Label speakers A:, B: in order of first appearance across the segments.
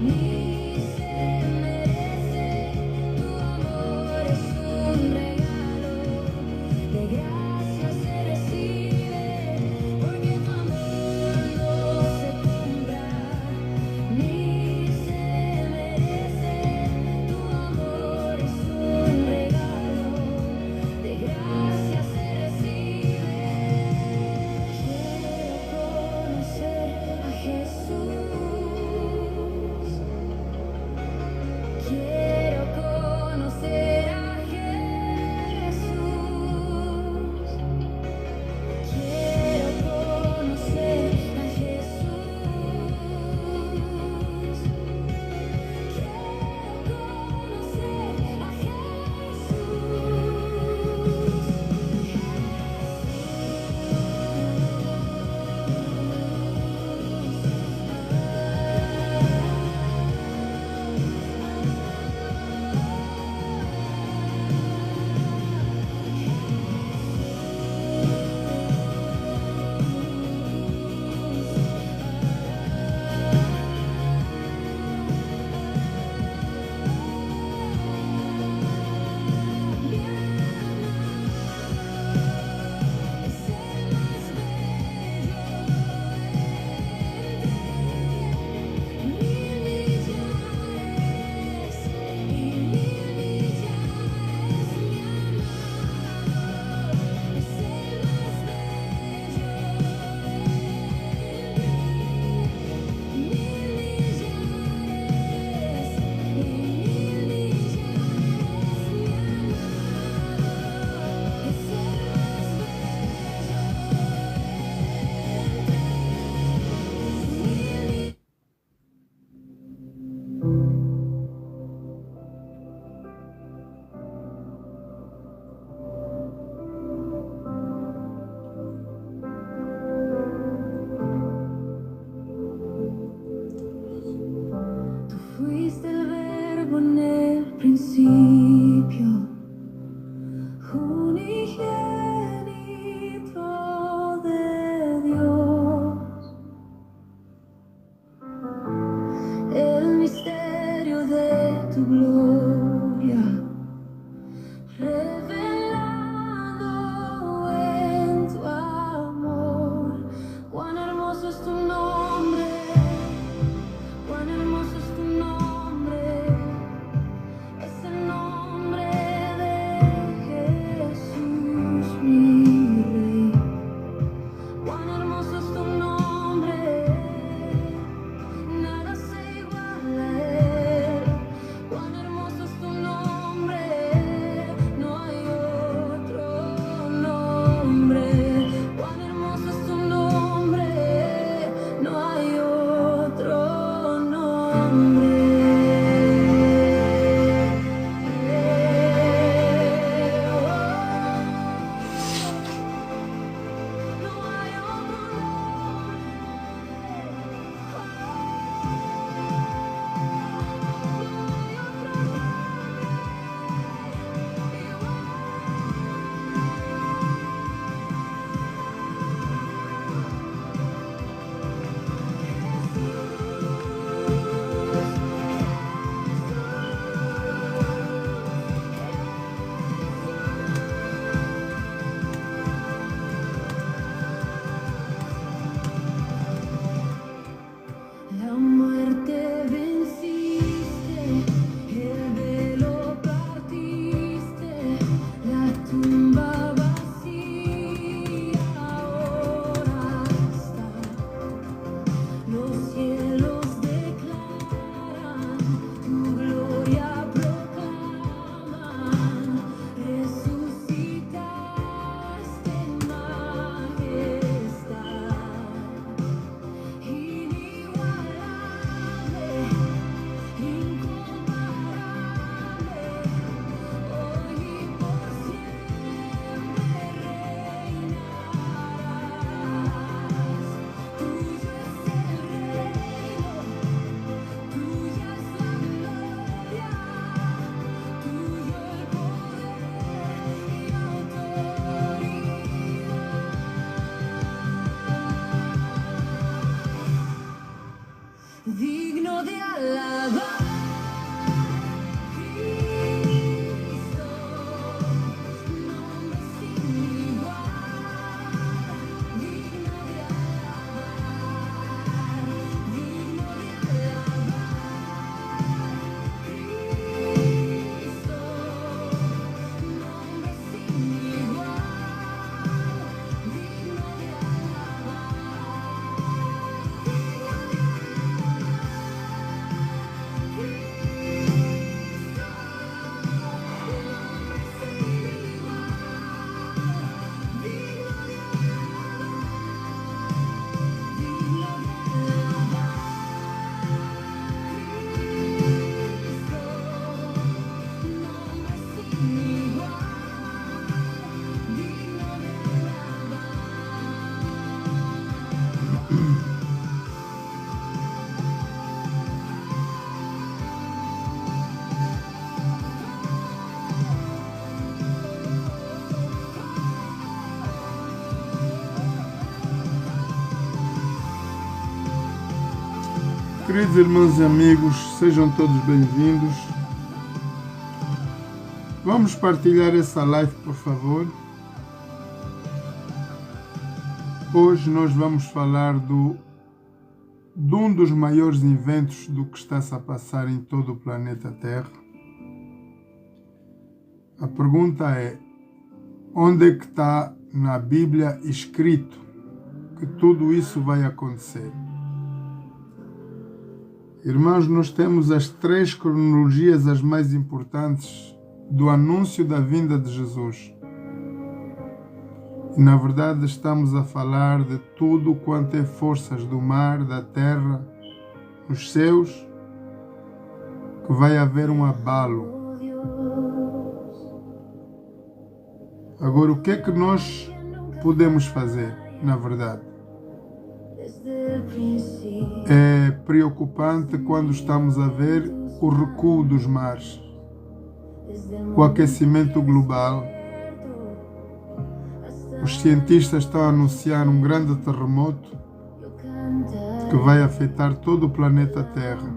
A: Ni se merece, tu amor es un regalo, de gracia se recibe, porque tu amor no se compra. Ni se merece, tu amor es un regalo, de gracia se recibe. Quiero conocer a Jesús. Quiero conocer a Jesús. Quiero conocer a Jesús. Quiero conocer a Tú fuiste el verbo en el principio, unigénito de Dios, el misterio de tu gloria, revelado en tu amor. Cuán hermoso es tu nombre, cuán hermoso es tu nombre, es el nombre de Jesús, mi Rey. Cuán hermoso es tu nombre, nada se iguala a él. Cuán hermoso
B: Queridos irmãos e amigos, sejam todos bem-vindos. Vamos partilhar essa live, por favor. Hoje nós vamos falar de um dos maiores eventos do que está-se a passar em todo o planeta Terra. A pergunta é: onde é que está na Bíblia escrito que tudo isso vai acontecer? Irmãos, nós temos as 3 cronologias as mais importantes do anúncio da vinda de Jesus. E, na verdade, estamos a falar de tudo quanto é forças do mar, da terra, nos céus, que vai haver um abalo. Agora, o que é que nós podemos fazer, na verdade? É preocupante quando estamos a ver o recuo dos mares, o aquecimento global. Os cientistas estão a anunciar um grande terremoto que vai afetar todo o planeta Terra.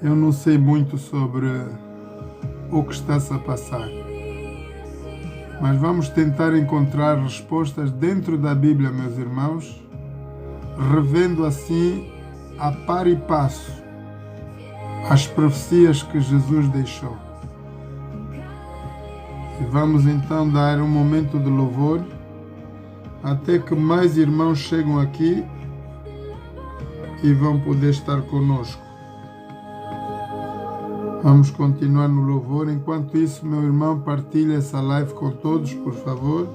B: Eu não sei muito sobre o que está-se a passar, mas vamos tentar encontrar respostas dentro da Bíblia, meus irmãos, revendo assim, a par e passo, as profecias que Jesus deixou. E vamos então dar um momento de louvor, até que mais irmãos chegam aqui e vão poder estar conosco. Vamos continuar no louvor. Enquanto isso, meu irmão, partilha essa live com todos, por favor.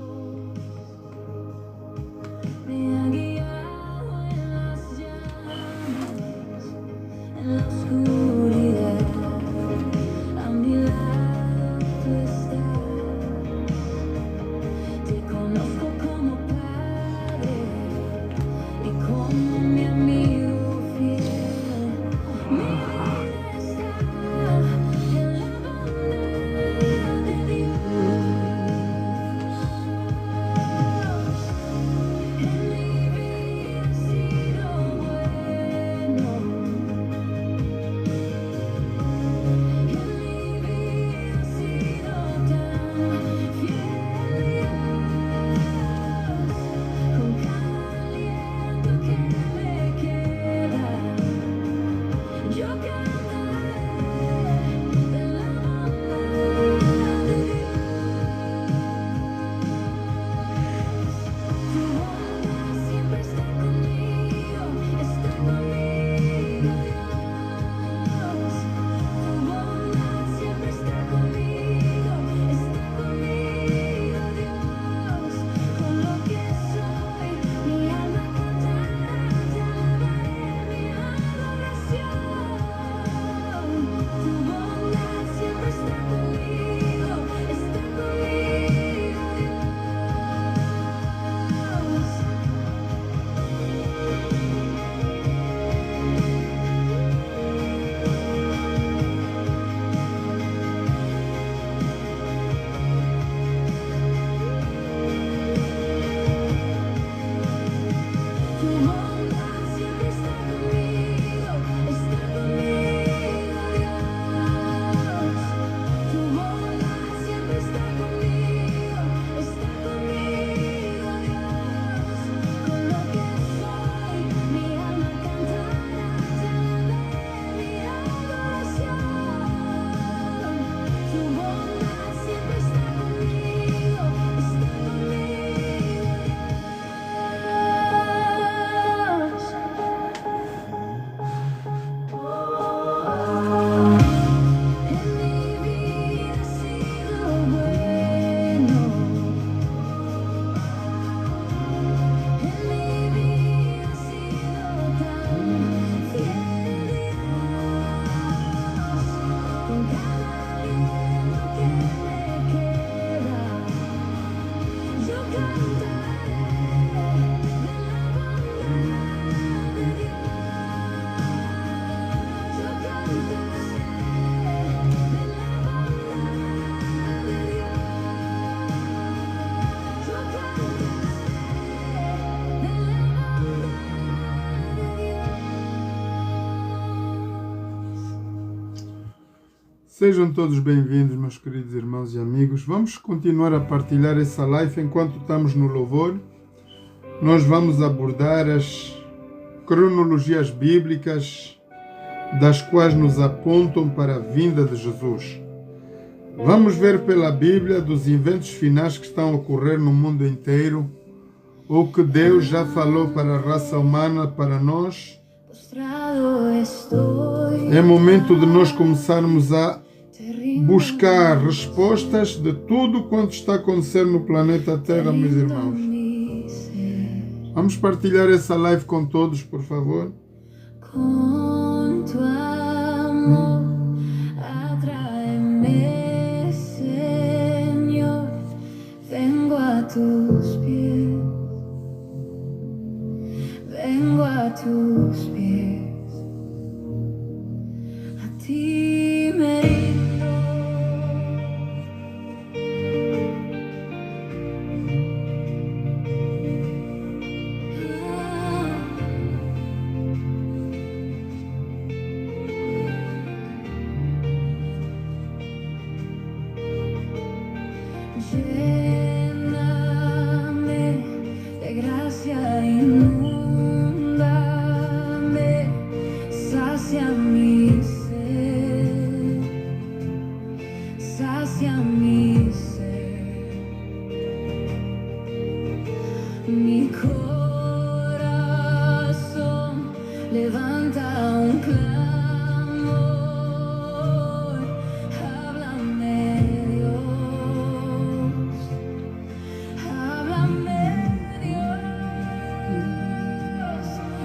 B: Sejam todos bem-vindos, meus queridos irmãos e amigos. Vamos continuar a partilhar essa live enquanto estamos no louvor. Nós vamos abordar as cronologias bíblicas das quais nos apontam para a vinda de Jesus. Vamos ver pela Bíblia dos eventos finais que estão a ocorrer no mundo inteiro, ou que Deus já falou para a raça humana, para nós. É momento de nós começarmos a buscar respostas de tudo quanto está acontecendo no planeta Terra, meus irmãos. Vamos partilhar essa live com todos, por favor.
A: Con tu amor, atráeme, Señor, vengo a tus pies, vengo a tus pies, a ti me rindo. Lléname de gracia, inúndame, sacia mi sed, sacia mi sed. Mi corazón levanta un clamor, háblame Dios, háblame Dios,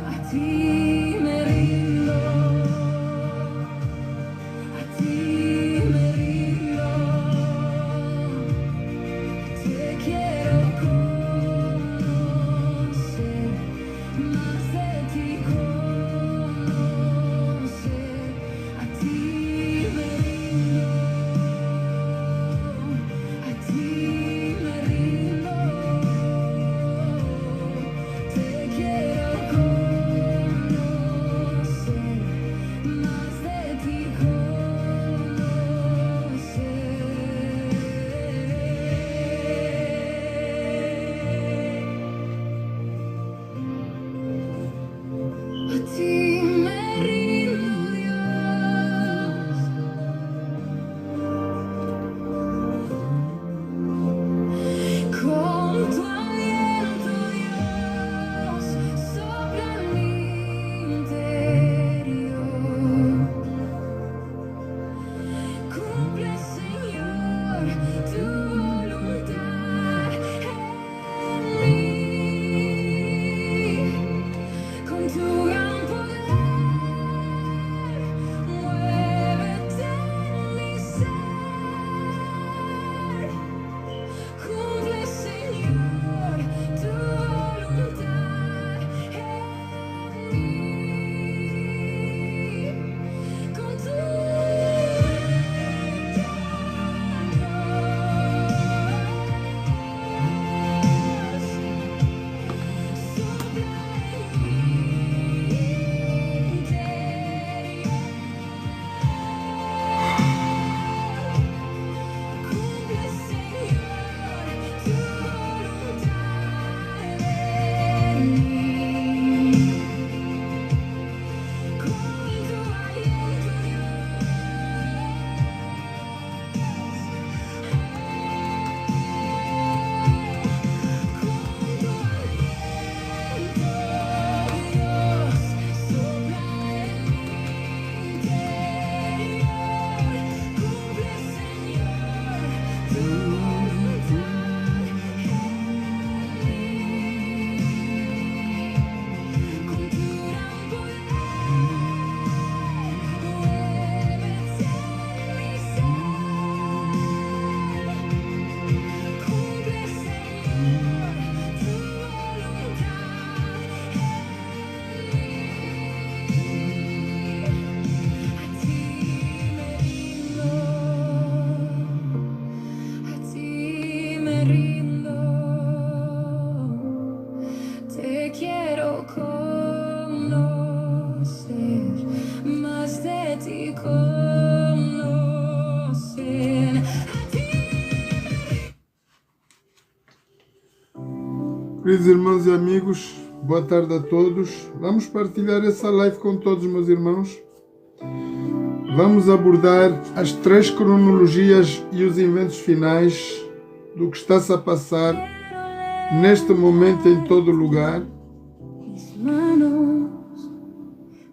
A: a ti me rindo, a ti me rindo, te quiero conocer, más de ti conocer, a ti me rindo, a ti me rindo, te quiero conocer, más de ti conocer. A ti me rindo, Dios. Con tu aliento, Dios, sopla en mi interior. Cumple, Señor, tu voluntad en mí. Con tu gran poder, muévete en mi ser. Cumple, Señor, tu voluntad en mí. Con tu ti conocer.
B: Queridos irmãos e amigos, boa tarde a todos. Vamos partilhar essa live com todos, meus irmãos. Vamos abordar as 3 cronologias e os eventos finais do que está-se a passar neste momento em todo lugar.
A: Mis manos,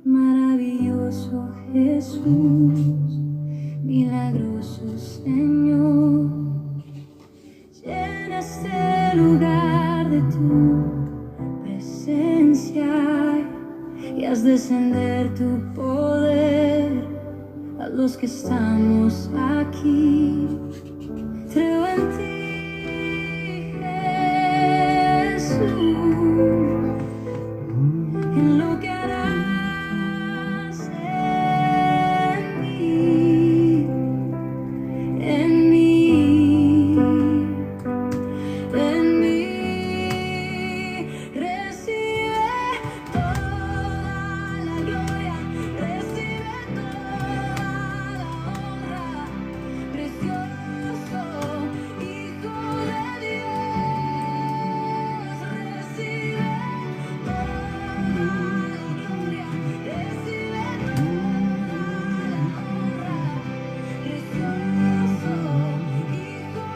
A: maravilloso Jesús, milagroso Señor, llena este lugar de tu presencia y haz descender tu poder a los que estamos aquí. Creo en ti, Jesús, en lo que harás en mí, en mí, en mí. Recibe toda la gloria, recibe toda la honra, precioso Hijo de Dios. Recibe toda la gloria, recibe toda la honra, precioso Hijo de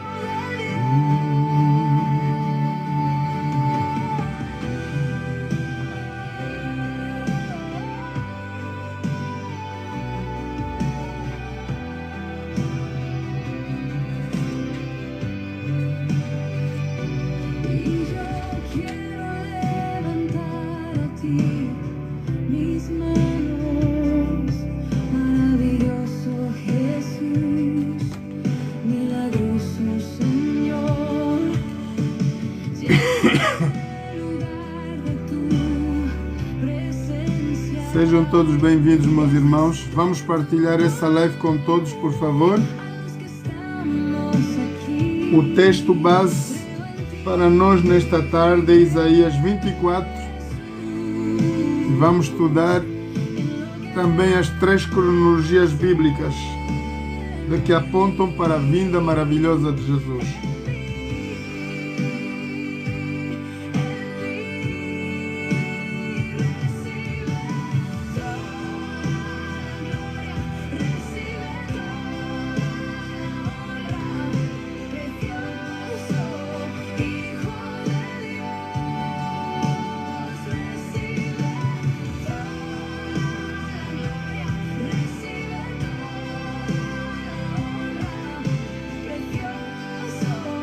A: Y yo quiero levantar a ti mis manos, maravilloso Jesús, milagroso Señor, llena el lugar de tu presencia.
B: Sejam todos bem-vindos, meus irmãos. Vamos partilhar essa live com todos, por favor.
A: Los que estamos aquí,
B: O texto base para nós nesta tarde é Isaías 24. E vamos estudar também as 3 cronologias bíblicas de que apontam para a vinda maravilhosa de Jesus.
A: precioso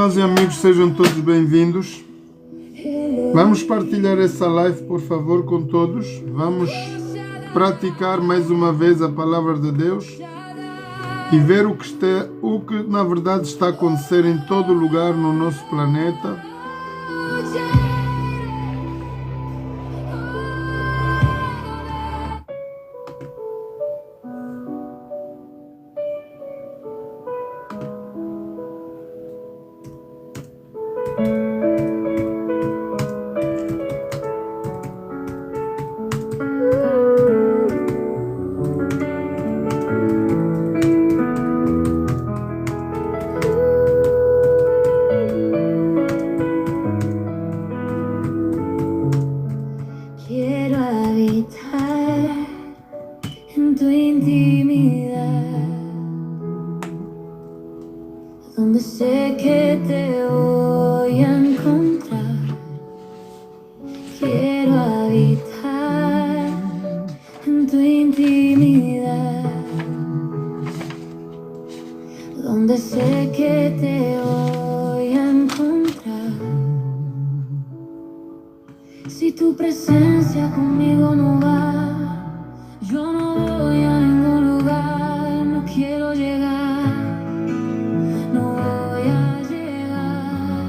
B: irmãos e amigos, sejam todos bem-vindos. Vamos partilhar essa live, por favor, com todos. Vamos praticar mais uma vez a palavra de Deus e ver o que na verdade está a acontecer em todo lugar no nosso planeta.
A: Quiero habitar en tu intimidad, donde sé que te voy a encontrar. Quiero habitar en tu intimidad, donde sé que te voy a encontrar. Si tu presencia conmigo no va, yo no voy a ningún lugar, no quiero llegar, no voy a llegar.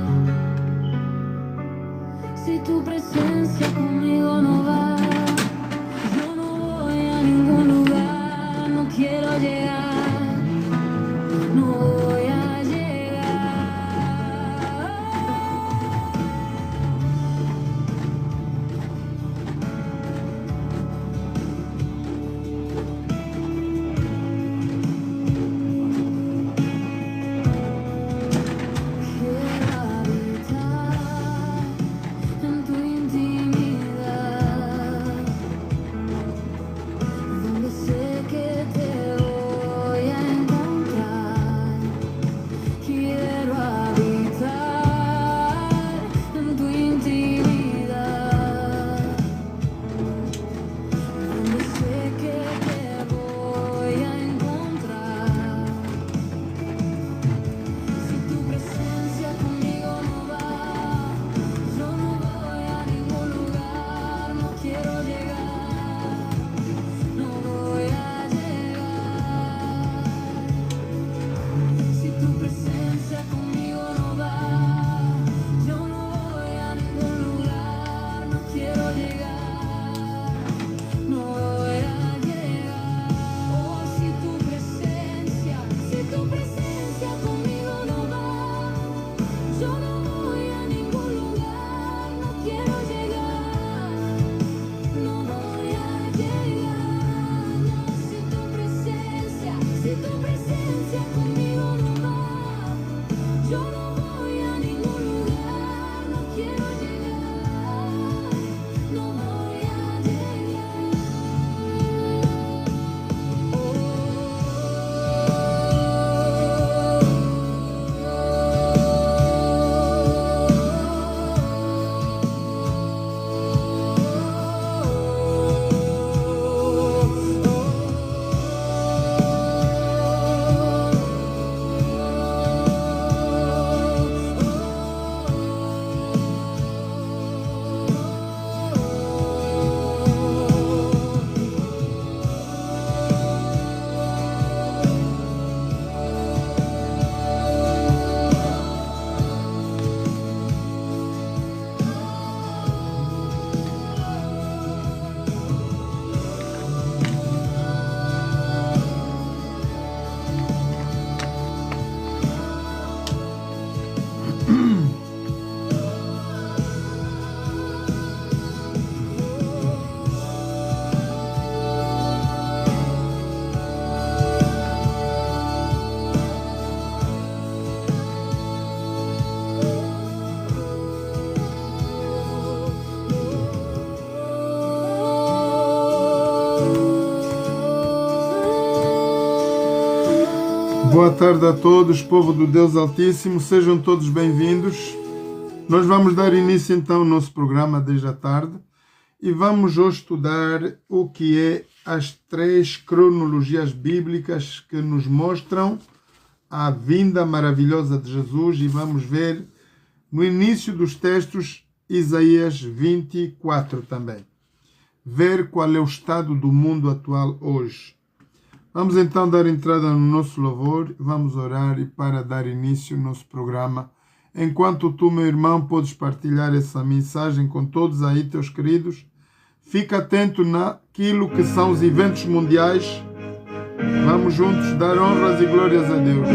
A: Si tu presencia conmigo no va, yo no voy a ningún lugar, no quiero llegar, no voy a llegar. Quiero habitar en tu intimidad, donde sé que te voy a encontrar. Quiero habitar en tu intimidad, donde sé que te voy a encontrar. Si tu presencia conmigo no va, yo no voy a ningún lugar, no quiero llegar, no voy a llegar. Si tu presencia conmigo no va, yo no voy a ningún lugar, no quiero llegar, no voy a llegar. Oh, si tu presencia conmigo no va, yo no voy a ningún lugar, no quiero llegar, no voy a llegar. Si tu presencia conmigo no va, yo no voy a ningún lugar, no quiero llegar, no voy a llegar.
B: Boa tarde a todos, povo do Deus Altíssimo, sejam todos bem-vindos. Nós vamos dar início então ao nosso programa desde a tarde e vamos hoje estudar o que é as 3 cronologias bíblicas que nos mostram à vinda maravilhosa de Jesus e vamos ver no início dos textos Isaías 24 também. Ver qual é o estado do mundo atual hoje. Vamos então dar entrada no nosso louvor, vamos orar e para dar início ao nosso programa. Enquanto tu, meu irmão, podes partilhar essa mensagem com todos aí, teus queridos, fica atento naquilo que são os eventos mundiais. Vamos juntos dar honras e glórias a Deus.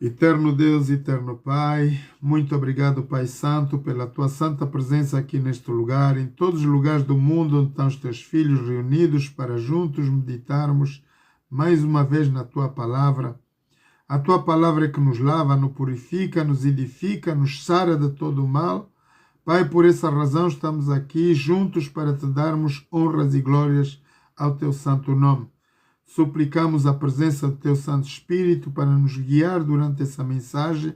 B: Eterno Deus, eterno Pai, muito obrigado, Pai Santo, pela tua santa presença aqui neste lugar, em todos os lugares do mundo onde estão os teus filhos reunidos para juntos meditarmos mais uma vez na tua palavra. A tua palavra é que nos lava, nos purifica, nos edifica, nos sara de todo o mal. Pai, por essa razão estamos aqui juntos para te darmos honras e glórias ao teu santo nome. Suplicamos a presença do teu Santo Espírito para nos guiar durante essa mensagem.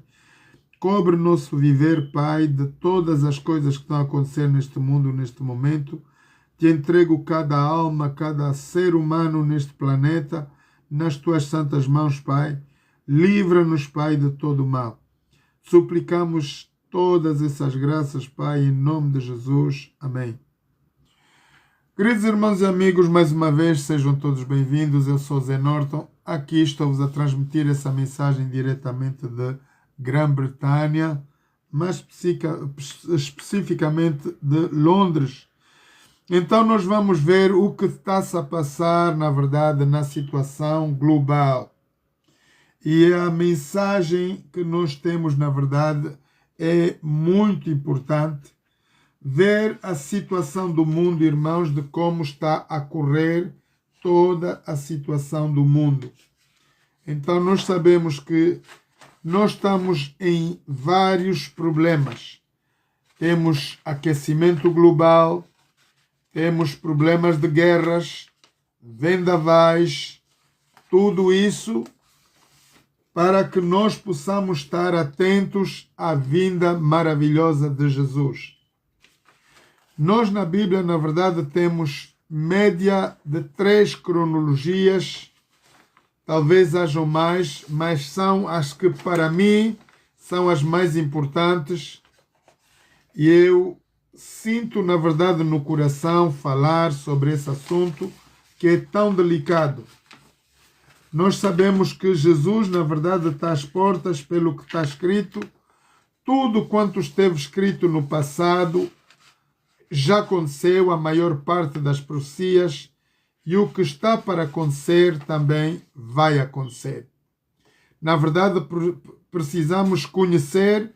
B: Cobre nosso viver, Pai, de todas as coisas que estão a acontecer neste mundo, neste momento. Te entrego cada alma, cada ser humano neste planeta, nas tuas santas mãos, Pai. Livra-nos, Pai, de todo o mal. Suplicamos todas essas graças, Pai, em nome de Jesus. Amém. Queridos irmãos e amigos, mais uma vez, sejam todos bem-vindos. Eu sou Zé Norton. Aqui estou-vos a transmitir essa mensagem diretamente de Grã-Bretanha, mas especificamente de Londres. Então nós vamos ver o que está-se a passar, na verdade, na situação global. E a mensagem que nós temos, na verdade, é muito importante. Ver a situação do mundo, irmãos, de como está a correr toda a situação do mundo. Então, nós sabemos que nós estamos em vários problemas. Temos aquecimento global, temos problemas de guerras, vendavais, tudo isso para que nós possamos estar atentos à vinda maravilhosa de Jesus. Nós na Bíblia, na verdade, temos média de 3 cronologias talvez hajam mais, mas são as que para mim são as mais importantes e eu sinto, na verdade, no coração falar sobre esse assunto que é tão delicado. Nós sabemos que Jesus, na verdade, está às portas pelo que está escrito. Tudo quanto esteve escrito no passado já aconteceu, a maior parte das profecias, e o que está para acontecer também vai acontecer. Na verdade, precisamos conhecer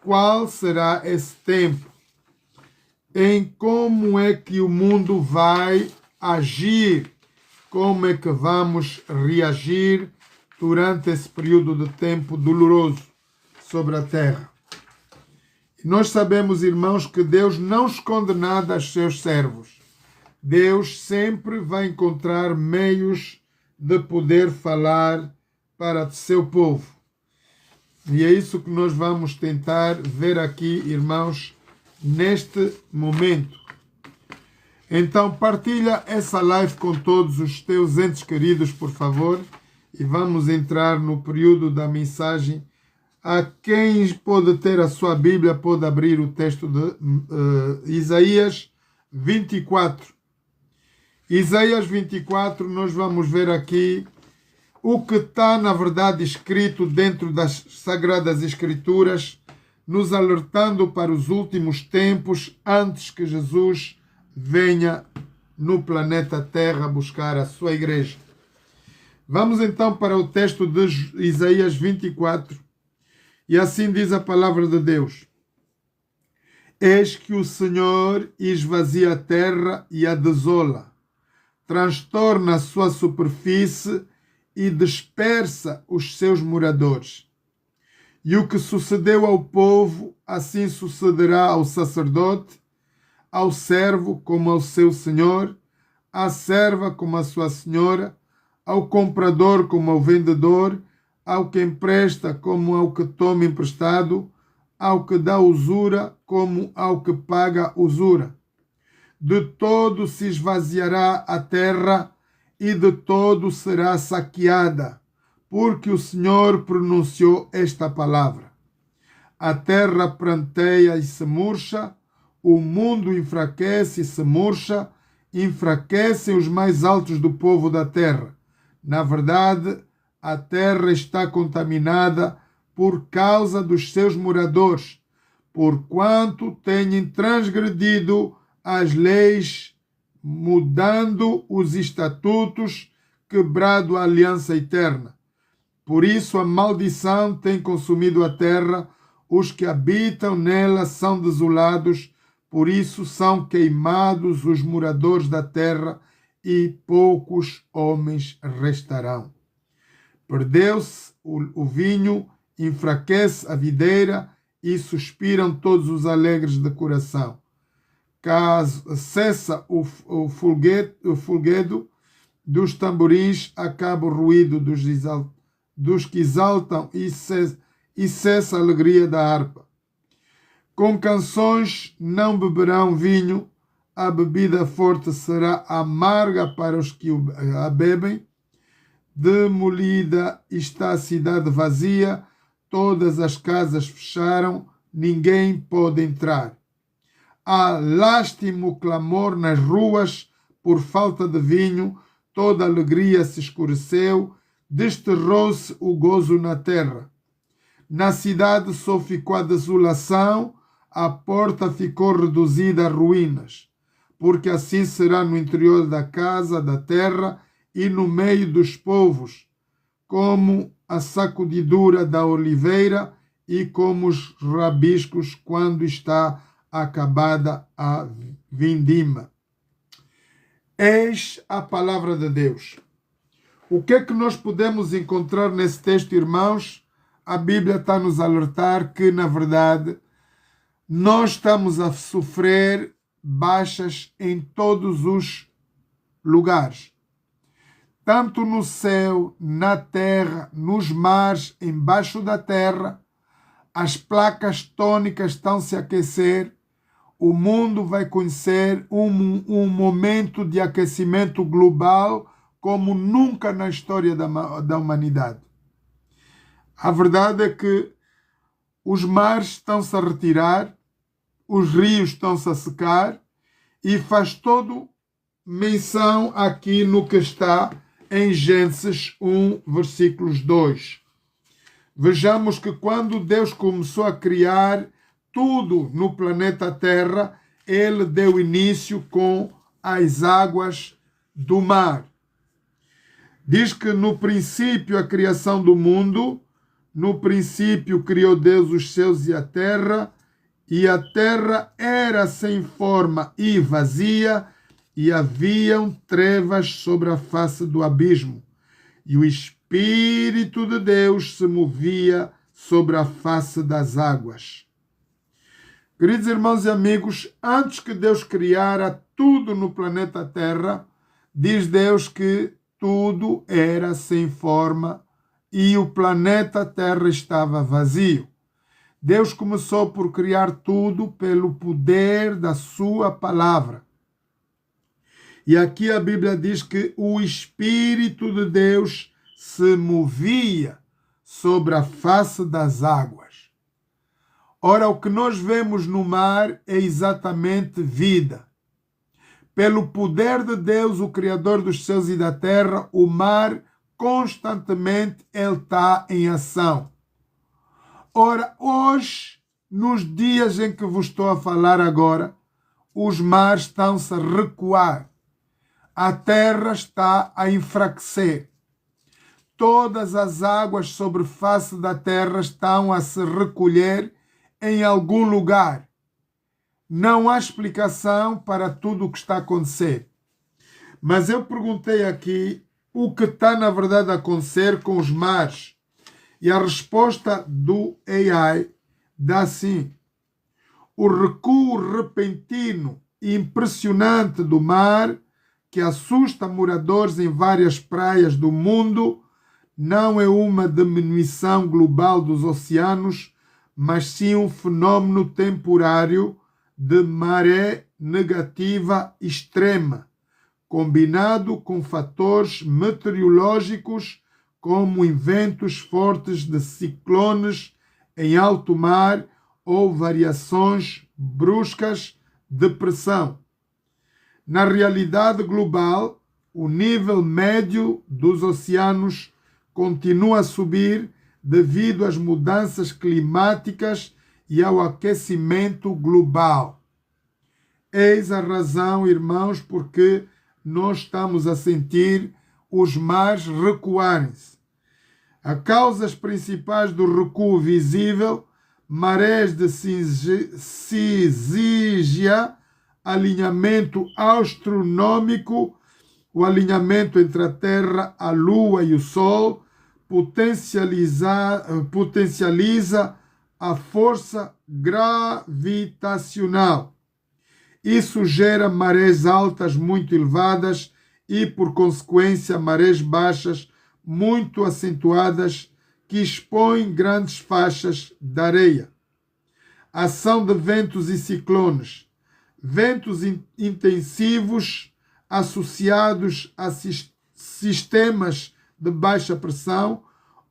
B: qual será esse tempo, em como é que o mundo vai agir, como é que vamos reagir durante esse período de tempo doloroso sobre a terra. E nós sabemos, irmãos, que Deus não esconde nada aos seus servos. Deus sempre vai encontrar meios de poder falar para o seu povo. E é isso que nós vamos tentar ver aqui, irmãos, neste momento. Então, partilha essa live com todos os teus entes queridos, por favor, e vamos entrar no período da mensagem. A quem pode ter a sua Bíblia, pode abrir o texto de Isaías 24. Isaías 24, nós vamos ver aqui o que está, na verdade, escrito dentro das Sagradas Escrituras, nos alertando para os últimos tempos, antes que Jesus venha no planeta Terra buscar a sua igreja. Vamos então para o texto de Isaías 24, e assim diz a palavra de Deus: Eis que o Senhor esvazia a terra e a desola, transtorna a sua superfície e dispersa os seus moradores. E o que sucedeu ao povo, assim sucederá ao sacerdote, ao servo como ao seu senhor, à serva como à sua senhora, ao comprador como ao vendedor, ao que empresta como ao que toma emprestado, ao que dá usura como ao que paga usura. De todo se esvaziará a terra e de todo será saqueada, porque o Senhor pronunciou esta palavra. A terra pranteia e se murcha, o mundo enfraquece e se murcha, enfraquecem os mais altos do povo da terra. Na verdade, a terra está contaminada por causa dos seus moradores, porquanto têm transgredido as leis, mudando os estatutos, quebrado a aliança eterna. Por isso a maldição tem consumido a terra, os que habitam nela são desolados, por isso são queimados os moradores da terra e poucos homens restarão. Perdeu-se o vinho, enfraquece a videira e suspiram todos os alegres de coração. Caso cessa o folguedo dos tamborins, acaba o ruído dos que exaltam e cessa a alegria da harpa. Com canções não beberão vinho, a bebida forte será amarga para os que a bebem. Demolida está a cidade vazia, todas as casas fecharam, ninguém pode entrar. Há lástimo clamor nas ruas por falta de vinho, toda a alegria se escureceu, desterrou-se o gozo na terra. Na cidade só ficou a desolação, a porta ficou reduzida a ruínas, porque assim será no interior da casa, da terra e no meio dos povos, como a sacudidura da oliveira e como os rabiscos quando está acabada a vindima. Eis a palavra de Deus. O que é que nós podemos encontrar nesse texto, irmãos? A Bíblia está a nos alertar que, na verdade, nós estamos a sofrer baixas em todos os lugares. Tanto no céu, na terra, nos mares, embaixo da terra, as placas tônicas estão-se a aquecer. O mundo vai conhecer um momento de aquecimento global como nunca na história da humanidade. A verdade é que os mares estão-se a retirar, os rios estão-se a secar, e faz todo menção aqui no que está em Gênesis 1, versículos 2. Vejamos que quando Deus começou a criar tudo no planeta Terra, ele deu início com as águas do mar. Diz que no princípio a criação do mundo, no princípio criou Deus os céus e a terra era sem forma e vazia, e haviam trevas sobre a face do abismo, e o Espírito de Deus se movia sobre a face das águas. Queridos irmãos e amigos, antes que Deus criara tudo no planeta Terra, diz Deus que tudo era sem forma e o planeta Terra estava vazio. Deus começou por criar tudo pelo poder da sua palavra. E aqui a Bíblia diz que o Espírito de Deus se movia sobre a face das águas. Ora, o que nós vemos no mar é exatamente vida. Pelo poder de Deus, o Criador dos céus e da terra, o mar constantemente ele está em ação. Ora, hoje, nos dias em que vos estou a falar agora, os mares estão-se a recuar. A terra está a enfraquecer. Todas as águas sobre a face da terra estão a se recolher em algum lugar. Não há explicação para tudo o que está a acontecer. Mas eu perguntei aqui o que está na verdade a acontecer com os mares. E a resposta do AI dá assim: o recuo repentino e impressionante do mar, que assusta moradores em várias praias do mundo, não é uma diminuição global dos oceanos, mas sim um fenômeno temporário de maré negativa extrema, combinado com fatores meteorológicos como ventos fortes de ciclones em alto mar ou variações bruscas de pressão. Na realidade global, o nível médio dos oceanos continua a subir devido às mudanças climáticas e ao aquecimento global. Eis a razão, irmãos, porque nós estamos a sentir os mares recuarem-se. As causas principais do recuo visível: marés de Cizígia, alinhamento astronômico, o alinhamento entre a Terra, a Lua e o Sol, potencializa a força gravitacional. Isso gera marés altas muito elevadas e, por consequência, marés baixas muito acentuadas que expõem grandes faixas de areia. Ação de ventos e ciclones. Ventos intensivos associados a sistemas de baixa pressão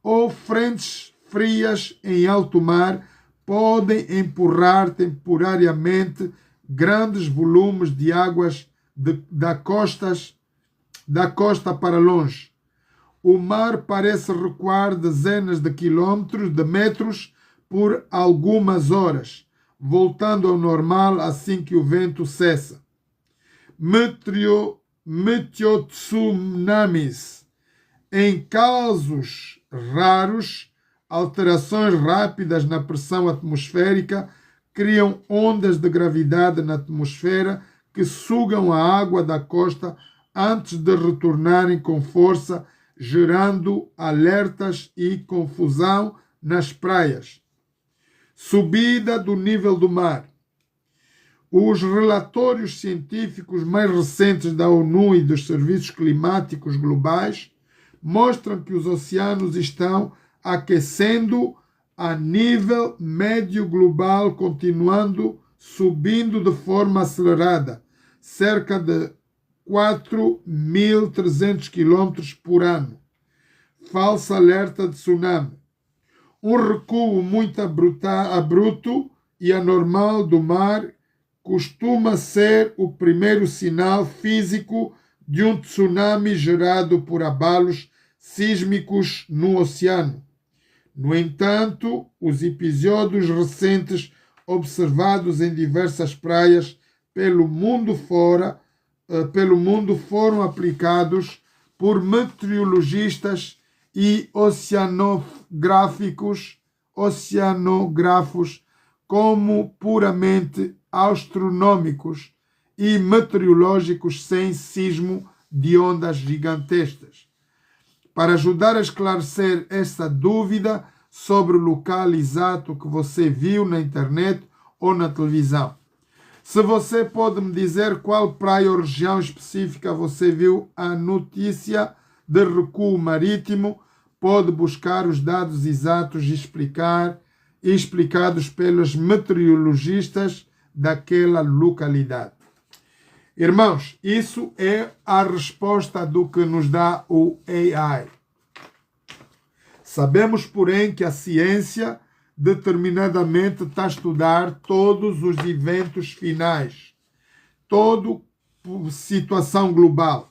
B: ou frentes frias em alto mar podem empurrar temporariamente grandes volumes de águas da costa para longe. O mar parece recuar dezenas de quilômetros, de metros, por algumas horas, voltando ao normal assim que o vento cessa. Meteotsunamis. Em casos raros, alterações rápidas na pressão atmosférica criam ondas de gravidade na atmosfera que sugam a água da costa antes de retornarem com força, gerando alertas e confusão nas praias. Subida do nível do mar. Os relatórios científicos mais recentes da ONU e dos serviços climáticos globais mostram que os oceanos estão aquecendo a nível médio global, continuando subindo de forma acelerada, cerca de 4.300 km por ano. Falso alerta de tsunami. Um recuo muito abrupto e anormal do mar costuma ser o primeiro sinal físico de um tsunami gerado por abalos sísmicos no oceano. No entanto, os episódios recentes observados em diversas praias pelo mundo foram aplicados por meteorologistas e oceanógrafos como puramente astronômicos e meteorológicos sem sismo de ondas gigantescas. Para ajudar a esclarecer essa dúvida sobre o local exato que você viu na internet ou na televisão. Se você pode me dizer qual praia ou região específica você viu a notícia de recuo marítimo, pode buscar os dados exatos e explicados pelos meteorologistas daquela localidade. Irmãos, isso é a resposta do que nos dá o AI. Sabemos, porém, que a ciência determinadamente está a estudar todos os eventos finais, toda situação global.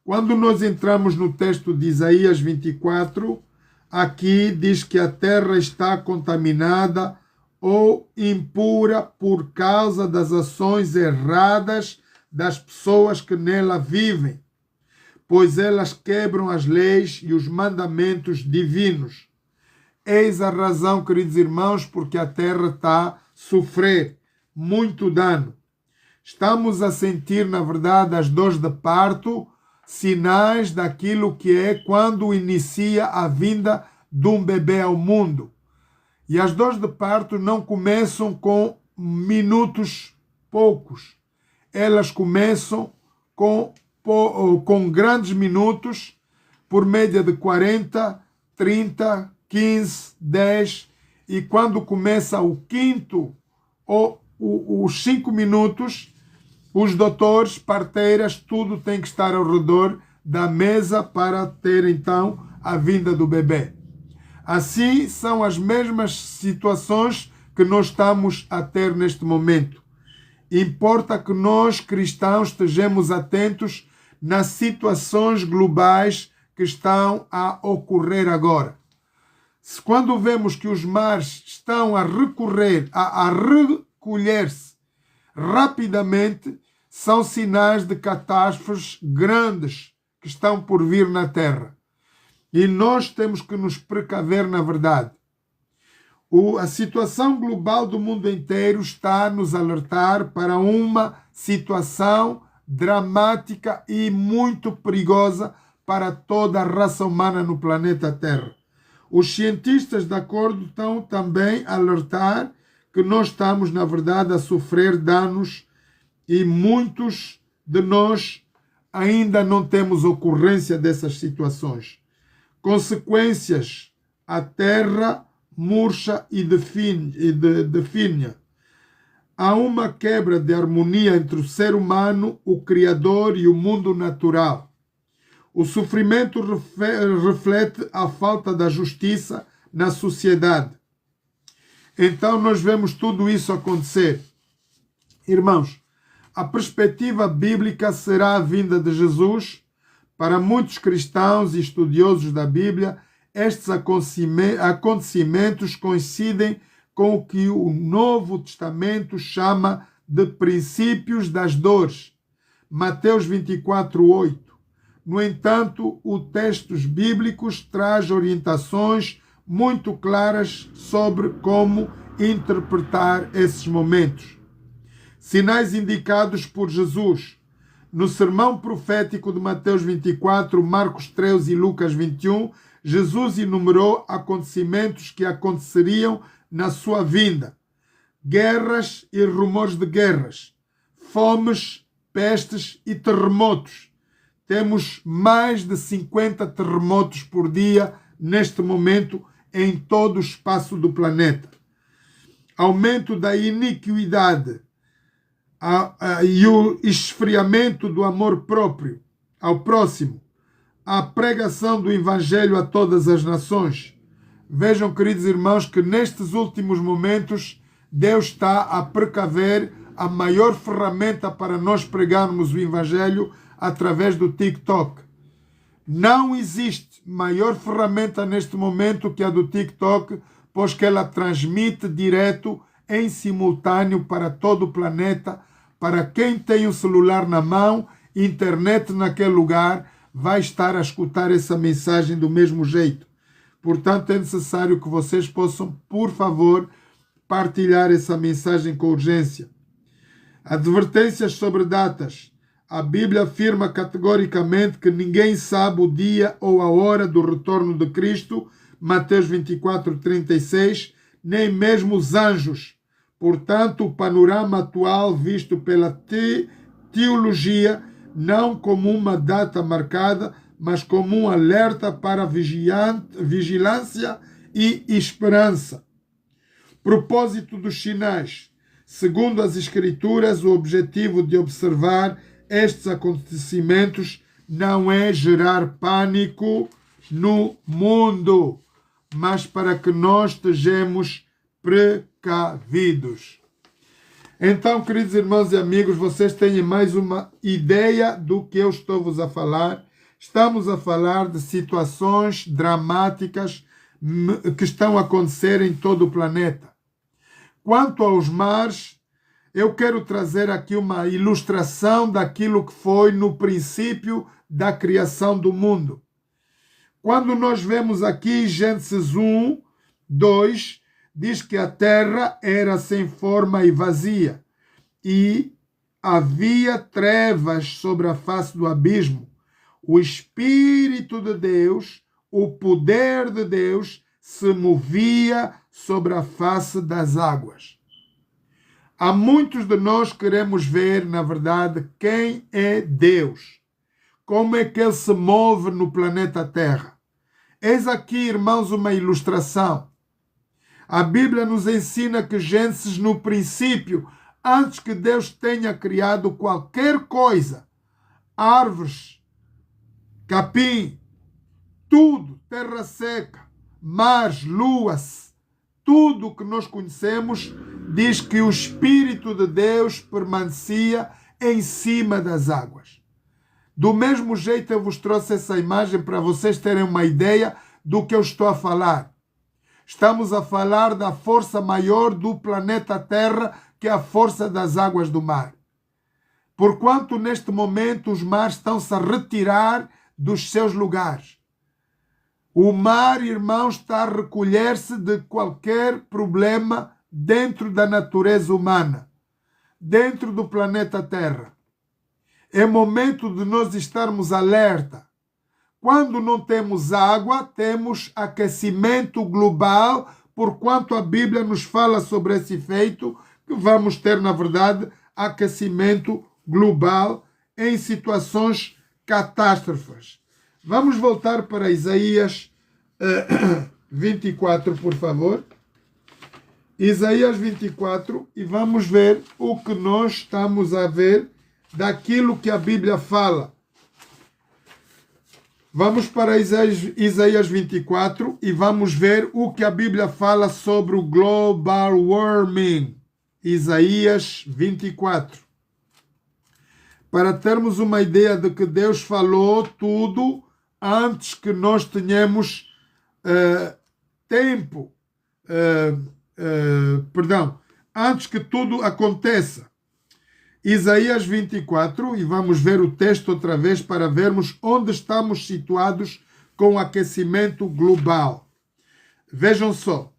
B: Quando nós entramos no texto de Isaías 24, aqui diz que a terra está contaminada ou impura por causa das ações erradas das pessoas que nela vivem, pois elas quebram as leis e os mandamentos divinos. Eis a razão, queridos irmãos, porque a terra está a sofrer muito dano. Estamos a sentir, na verdade, as dores de parto, sinais daquilo que é quando inicia a vinda de um bebê ao mundo. E as dores de parto não começam com minutos poucos. Elas começam com grandes minutos, por média de 40, 30, 15, 10, e quando começa o quinto ou os 5 minutos, os doutores, parteiras, tudo tem que estar ao redor da mesa para ter então a vinda do bebê. Assim são as mesmas situações que nós estamos a ter neste momento. Importa que nós, cristãos, estejamos atentos nas situações globais que estão a ocorrer agora. Quando vemos que os mares estão a recolher-se rapidamente, são sinais de catástrofes grandes que estão por vir na Terra. E nós temos que nos precaver, na verdade. A situação global do mundo inteiro está a nos alertar para uma situação dramática e muito perigosa para toda a raça humana no planeta Terra. Os cientistas, de acordo, estão também a alertar que nós estamos, na verdade, a sofrer danos e muitos de nós ainda não temos ocorrência dessas situações. Consequências: a terra murcha e definha. Há uma quebra de harmonia entre o ser humano, o Criador e o mundo natural. O sofrimento reflete a falta da justiça na sociedade. Então nós vemos tudo isso acontecer. Irmãos, a perspectiva bíblica será a vinda de Jesus. Para muitos cristãos e estudiosos da Bíblia, estes acontecimentos coincidem com o que o Novo Testamento chama de princípios das dores. Mateus 24:8. No entanto, os textos bíblicos trazem orientações muito claras sobre como interpretar esses momentos. Sinais indicados por Jesus. No sermão profético de Mateus 24, Marcos 13 e Lucas 21, Jesus enumerou acontecimentos que aconteceriam na sua vinda: guerras e rumores de guerras, fomes, pestes e terremotos. Temos mais de 50 terremotos por dia neste momento em todo o espaço do planeta. Aumento da iniquidade. e o esfriamento do amor próprio ao próximo, a pregação do Evangelho a todas as nações. Vejam, queridos irmãos, que nestes últimos momentos Deus está a precaver a maior ferramenta para nós pregarmos o Evangelho através do TikTok. Não existe maior ferramenta neste momento que a do TikTok, pois que ela transmite direto em simultâneo para todo o planeta. Para quem tem o celular na mão, internet naquele lugar, vai estar a escutar essa mensagem do mesmo jeito. Portanto, é necessário que vocês possam, por favor, partilhar essa mensagem com urgência. Advertências sobre datas. A Bíblia afirma categoricamente que ninguém sabe o dia ou a hora do retorno de Cristo, Mateus 24:36, nem mesmo os anjos. Portanto, o panorama atual visto pela teologia não como uma data marcada, mas como um alerta para vigilância e esperança. Propósito dos sinais. Segundo as Escrituras, o objetivo de observar estes acontecimentos não é gerar pânico no mundo, mas para que nós estejamos precavidos. Então, queridos irmãos e amigos, vocês têm mais uma ideia do que eu estou-vos a falar. Estamos a falar de situações dramáticas que estão a acontecer em todo o planeta. Quanto aos mares, eu quero trazer aqui uma ilustração daquilo que foi no princípio da criação do mundo. Quando nós vemos aqui Gênesis 1:2, diz que a terra era sem forma e vazia, e havia trevas sobre a face do abismo. O Espírito de Deus, o poder de Deus, se movia sobre a face das águas. Há muitos de nós que queremos ver, na verdade, quem é Deus. Como é que Ele se move no planeta Terra. Eis aqui, irmãos, uma ilustração. A Bíblia nos ensina que Gênesis, no princípio, antes que Deus tenha criado qualquer coisa, árvores, capim, tudo, terra seca, mares, luas, tudo o que nós conhecemos, diz que o Espírito de Deus permanecia em cima das águas. Do mesmo jeito eu vos trouxe essa imagem para vocês terem uma ideia do que eu estou a falar. Estamos a falar da força maior do planeta Terra, que é a força das águas do mar. Porquanto neste momento os mares estão-se a retirar dos seus lugares. O mar, irmãos, está a recolher-se de qualquer problema dentro da natureza humana, dentro do planeta Terra. É momento de nós estarmos alerta. Quando não temos água, temos aquecimento global, porquanto a Bíblia nos fala sobre esse efeito, que vamos ter, na verdade, aquecimento global em situações catástrofes. Vamos voltar para Isaías 24, por favor. Isaías 24, e vamos ver o que nós estamos a ver daquilo que a Bíblia fala. Vamos para Isaías 24 e vamos ver o que a Bíblia fala sobre o global warming. Isaías 24. Para termos uma ideia de que Deus falou tudo antes que nós tenhamos antes que tudo aconteça. Isaías 24, e vamos ver o texto outra vez para vermos onde estamos situados com o aquecimento global. Vejam só.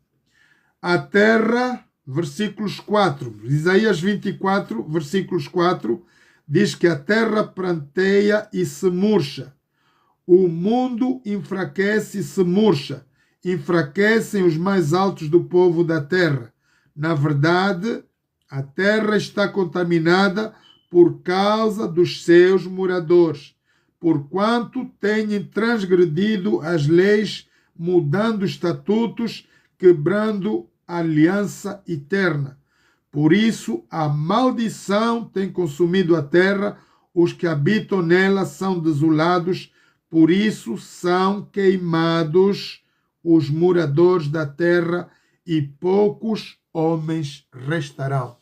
B: A terra, versículos 4, Isaías 24, versículos 4, diz que a terra pranteia e se murcha. O mundo enfraquece e se murcha. Enfraquecem os mais altos do povo da terra. Na verdade, a terra está contaminada por causa dos seus moradores, porquanto têm transgredido as leis, mudando estatutos, quebrando a aliança eterna. Por isso, a maldição tem consumido a terra, os que habitam nela são desolados, por isso são queimados os moradores da terra e poucos homens restarão.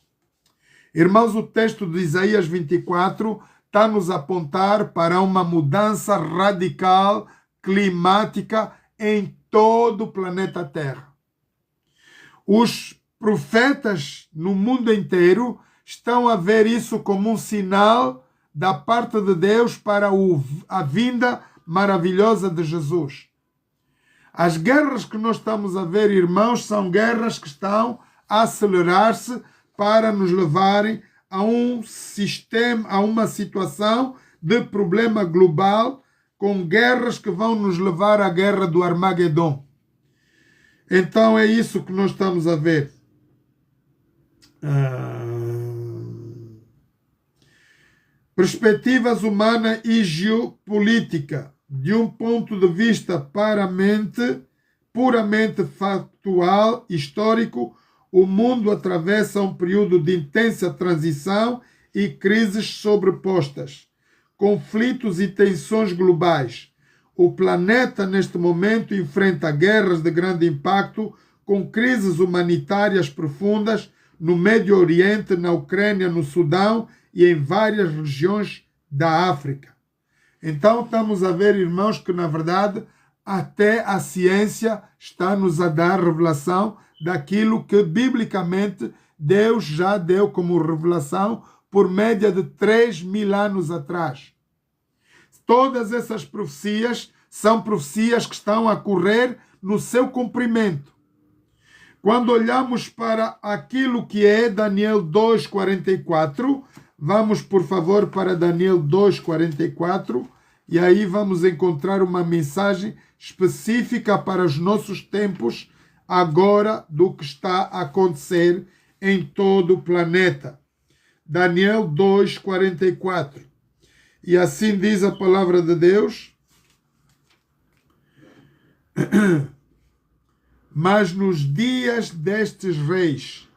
B: Irmãos, o texto de Isaías 24 está nos a apontar para uma mudança radical climática em todo o planeta Terra. Os profetas no mundo inteiro estão a ver isso como um sinal da parte de Deus para a vinda maravilhosa de Jesus. As guerras que nós estamos a ver, irmãos, são guerras que estão a acelerar-se para nos levarem a um sistema, a uma situação de problema global, com guerras que vão nos levar à guerra do Armagedon. Então é isso que nós estamos a ver. Perspectivas humana e geopolítica. De um ponto de vista puramente factual, histórico, o mundo atravessa um período de intensa transição e crises sobrepostas, conflitos e tensões globais. O planeta, neste momento, enfrenta guerras de grande impacto, com crises humanitárias profundas no Médio Oriente, na Ucrânia, no Sudão e em várias regiões da África. Então, estamos a ver, irmãos, que, na verdade, até a ciência está-nos a dar revelação daquilo que, biblicamente, Deus já deu como revelação por média de 3.000 anos atrás. Todas essas profecias são profecias que estão a correr no seu cumprimento. Quando olhamos para aquilo que é Daniel 2,44, vamos, por favor, para Daniel 2,44, e aí vamos encontrar uma mensagem específica para os nossos tempos, agora, do que está a acontecer em todo o planeta. Daniel 2,44. E assim diz a palavra de Deus: mas nos dias destes reis,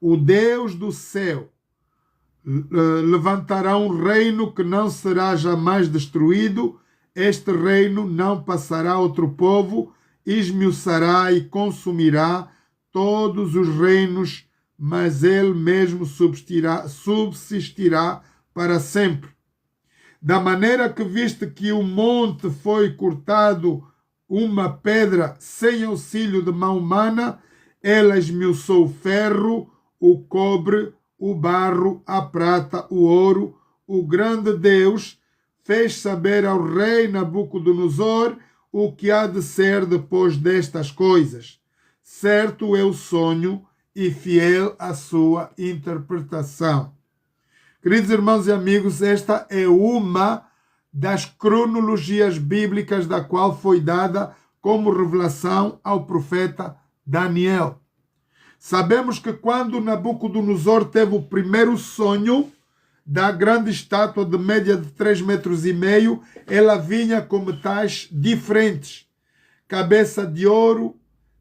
B: o Deus do céu levantará um reino que não será jamais destruído. Este reino não passará a outro povo, esmiuçará e consumirá todos os reinos, mas ele mesmo subsistirá para sempre. Da maneira que viste que o monte foi cortado uma pedra sem auxílio de mão humana, ela esmiuçou o ferro, o cobre, o barro, a prata, o ouro. O grande Deus fez saber ao rei Nabucodonosor o que há de ser depois destas coisas. Certo é o sonho e fiel a sua interpretação. Queridos irmãos e amigos, esta é uma das cronologias bíblicas da qual foi dada como revelação ao profeta Daniel. Sabemos que quando Nabucodonosor teve o primeiro sonho da grande estátua de média de 3,5 metros, ela vinha com metais diferentes. Cabeça de ouro,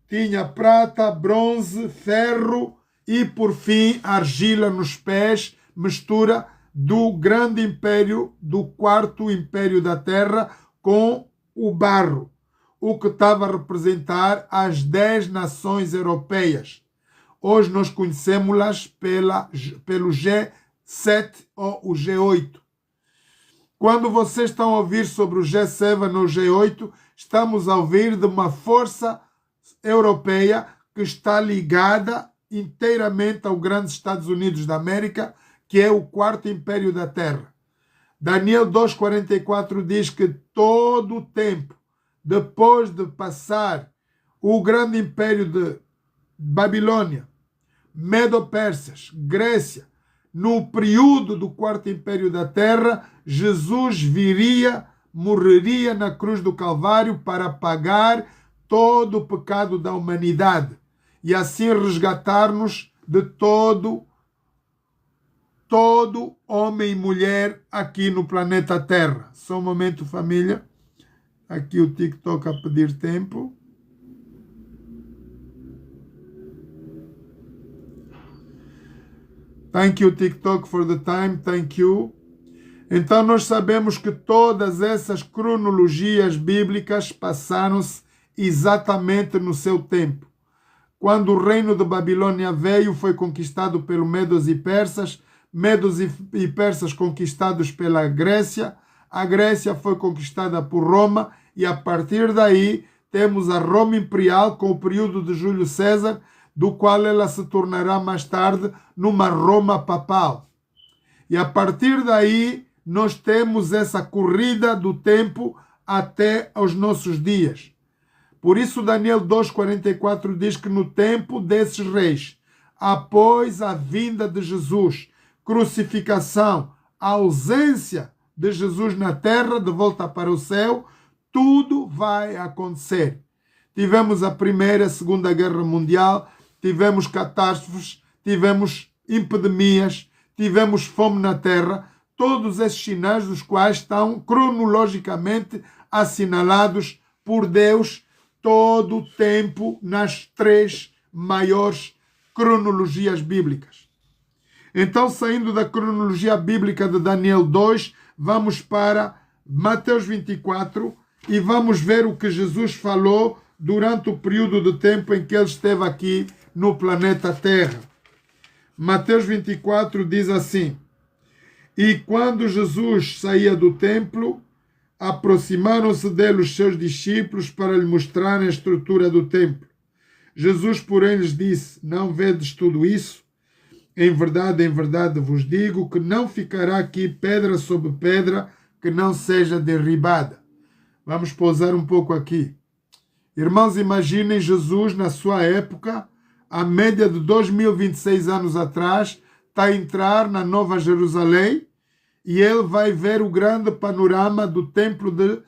B: tinha prata, bronze, ferro e, por fim, argila nos pés, mistura do grande império, do quarto império da terra, com o barro, o que estava a representar as 10 nações europeias. Hoje nós conhecemos-las pelo G7 ou o G8. Quando vocês estão a ouvir sobre o G7 ou o G8, estamos a ouvir de uma força europeia que está ligada inteiramente ao grande Estados Unidos da América, que é o quarto império da terra. Daniel 2,44 diz que todo o tempo, depois de passar o grande império de Babilônia, Medo-Persas, Grécia, no período do quarto império da terra, Jesus viria, morreria na cruz do Calvário para pagar todo o pecado da humanidade e assim resgatar-nos de todo homem e mulher aqui no planeta Terra. Só um momento, família. Aqui o TikTok a pedir tempo. Thank you, TikTok, for the time. Thank you. Então, nós sabemos que todas essas cronologias bíblicas passaram-se exatamente no seu tempo. Quando o reino de Babilônia veio, foi conquistado pelos Medos e Persas persas conquistados pela Grécia, a Grécia foi conquistada por Roma, e a partir daí temos a Roma Imperial com o período de Júlio César, do qual ela se tornará mais tarde numa Roma Papal. E a partir daí nós temos essa corrida do tempo até aos nossos dias. Por isso Daniel 2,44 diz que no tempo desses reis, após a vinda de Jesus, crucificação, a ausência de Jesus na terra, de volta para o céu, tudo vai acontecer. Tivemos a Primeira e a Segunda Guerra Mundial, tivemos catástrofes, tivemos epidemias, tivemos fome na terra, todos esses sinais dos quais estão cronologicamente assinalados por Deus todo o tempo nas 3 maiores cronologias bíblicas. Então, saindo da cronologia bíblica de Daniel 2, vamos para Mateus 24 e vamos ver o que Jesus falou durante o período de tempo em que ele esteve aqui no planeta Terra. Mateus 24 diz assim: E quando Jesus saía do templo, aproximaram-se dele os seus discípulos para lhe mostrarem a estrutura do templo. Jesus, porém, lhes disse: Não vedes tudo isso? Em verdade vos digo que não ficará aqui pedra sobre pedra que não seja derribada. Vamos pausar um pouco aqui. Irmãos, imaginem Jesus na sua época, a média de 2026 anos atrás, está a entrar na Nova Jerusalém e ele vai ver o grande panorama do templo de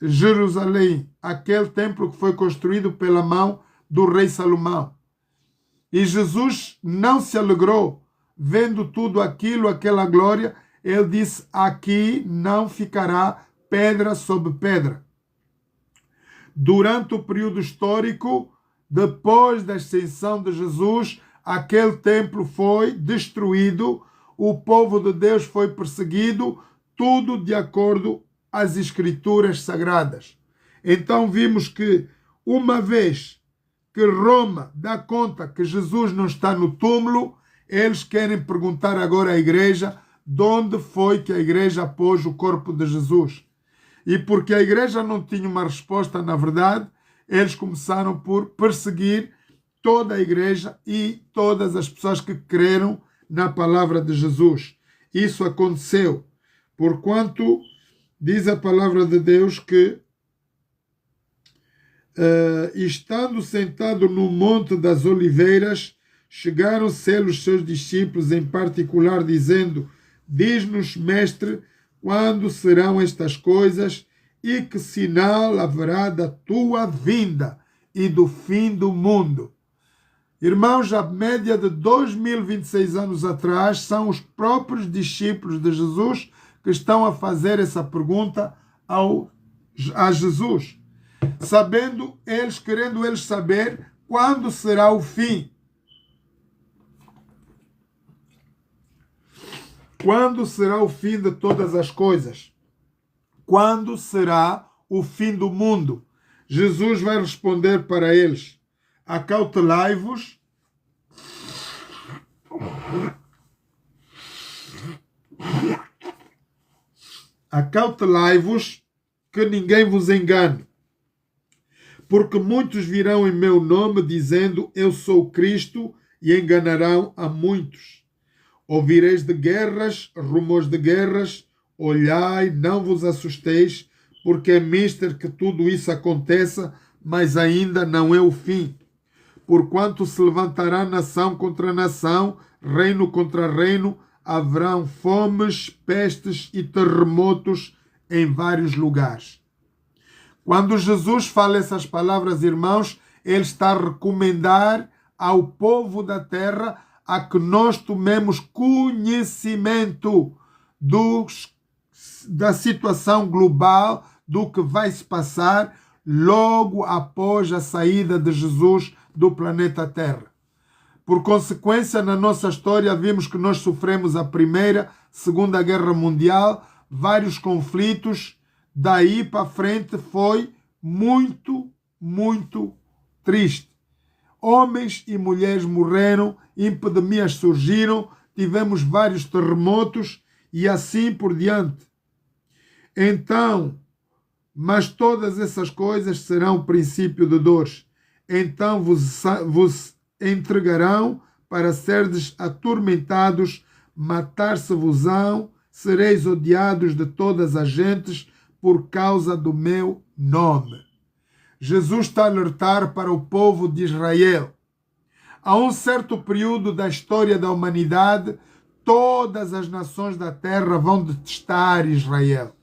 B: Jerusalém, aquele templo que foi construído pela mão do rei Salomão. E Jesus não se alegrou vendo tudo aquilo, aquela glória. Ele disse: aqui não ficará pedra sobre pedra. Durante o período histórico, depois da ascensão de Jesus, aquele templo foi destruído, o povo de Deus foi perseguido, tudo de acordo às Escrituras Sagradas. Então vimos que, uma vez que Roma dá conta que Jesus não está no túmulo, eles querem perguntar agora à igreja de onde foi que a igreja pôs o corpo de Jesus. E porque a igreja não tinha uma resposta, na verdade, eles começaram por perseguir toda a igreja e todas as pessoas que creram na palavra de Jesus. Isso aconteceu, porquanto diz a palavra de Deus que estando sentado no Monte das Oliveiras, chegaram-se os seus discípulos em particular, dizendo: Diz-nos, mestre, quando serão estas coisas e que sinal haverá da tua vinda e do fim do mundo? Irmãos, a média de 2026 anos atrás, são os próprios discípulos de Jesus que estão a fazer essa pergunta a Jesus, querendo eles saber quando será o fim. Quando será o fim de todas as coisas? Quando será o fim do mundo? Jesus vai responder para eles: acautelai-vos que ninguém vos engane, porque muitos virão em meu nome dizendo: eu sou o Cristo, e enganarão a muitos. Ouvireis de guerras, rumores de guerras. Olhai, não vos assusteis, porque é mister que tudo isso aconteça, mas ainda não é o fim. Porquanto se levantará nação contra nação, reino contra reino, haverão fomes, pestes e terremotos em vários lugares. Quando Jesus fala essas palavras, irmãos, ele está a recomendar ao povo da terra a que nós tomemos conhecimento da situação global, do que vai se passar logo após a saída de Jesus do planeta Terra. Por consequência, na nossa história, vimos que nós sofremos a Primeira, Segunda Guerra Mundial, vários conflitos. Daí para frente foi muito, muito triste. Homens e mulheres morreram, epidemias surgiram, tivemos vários terremotos e assim por diante. Então, mas todas essas coisas serão o princípio de dores. Então vos entregarão para serdes atormentados, matar-se-vos-ão, sereis odiados de todas as gentes por causa do meu nome. Jesus está a alertar para o povo de Israel. A um certo período da história da humanidade, todas as nações da terra vão detestar Israel.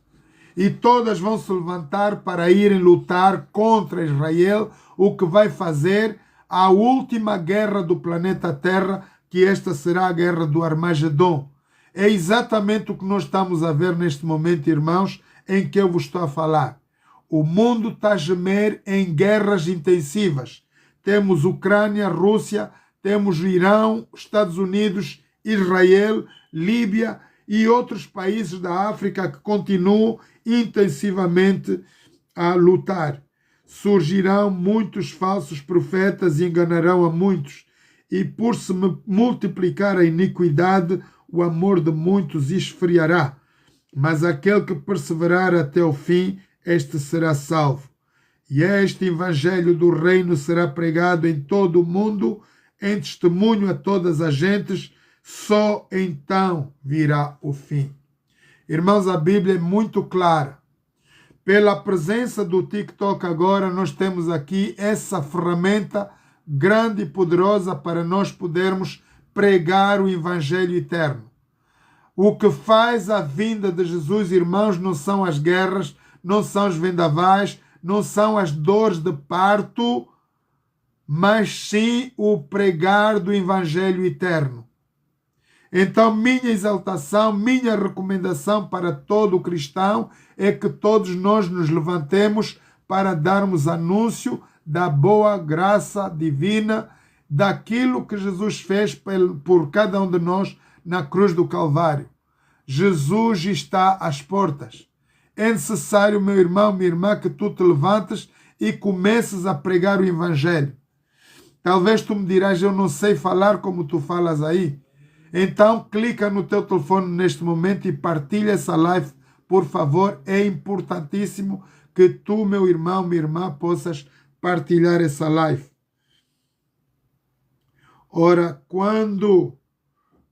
B: E todas vão se levantar para irem lutar contra Israel, o que vai fazer a última guerra do planeta Terra, que esta será a guerra do Armagedon. É exatamente o que nós estamos a ver neste momento, irmãos, em que eu vos estou a falar. O mundo está a gemer em guerras intensivas. Temos Ucrânia, Rússia, temos Irão, Estados Unidos, Israel, Líbia e outros países da África que continuam intensivamente a lutar. Surgirão muitos falsos profetas e enganarão a muitos. E por se multiplicar a iniquidade, o amor de muitos esfriará. Mas aquele que perseverar até o fim, este será salvo. E este evangelho do reino será pregado em todo o mundo, em testemunho a todas as gentes, só então virá o fim. Irmãos, a Bíblia é muito clara. Pela presença do TikTok agora, nós temos aqui essa ferramenta grande e poderosa para nós podermos pregar o evangelho eterno. O que faz a vinda de Jesus, irmãos, não são as guerras, não são os vendavais, não são as dores de parto, mas sim o pregar do evangelho eterno. Então, minha exaltação, minha recomendação para todo cristão é que todos nós nos levantemos para darmos anúncio da boa graça divina, daquilo que Jesus fez por cada um de nós na cruz do Calvário. Jesus está às portas. É necessário, meu irmão, minha irmã, que tu te levantes e comeces a pregar o evangelho. Talvez tu me dirás, eu não sei falar como tu falas aí. Então, clica no teu telefone neste momento e partilha essa live, por favor. É importantíssimo que tu, meu irmão, minha irmã, possas partilhar essa live. Ora, quando,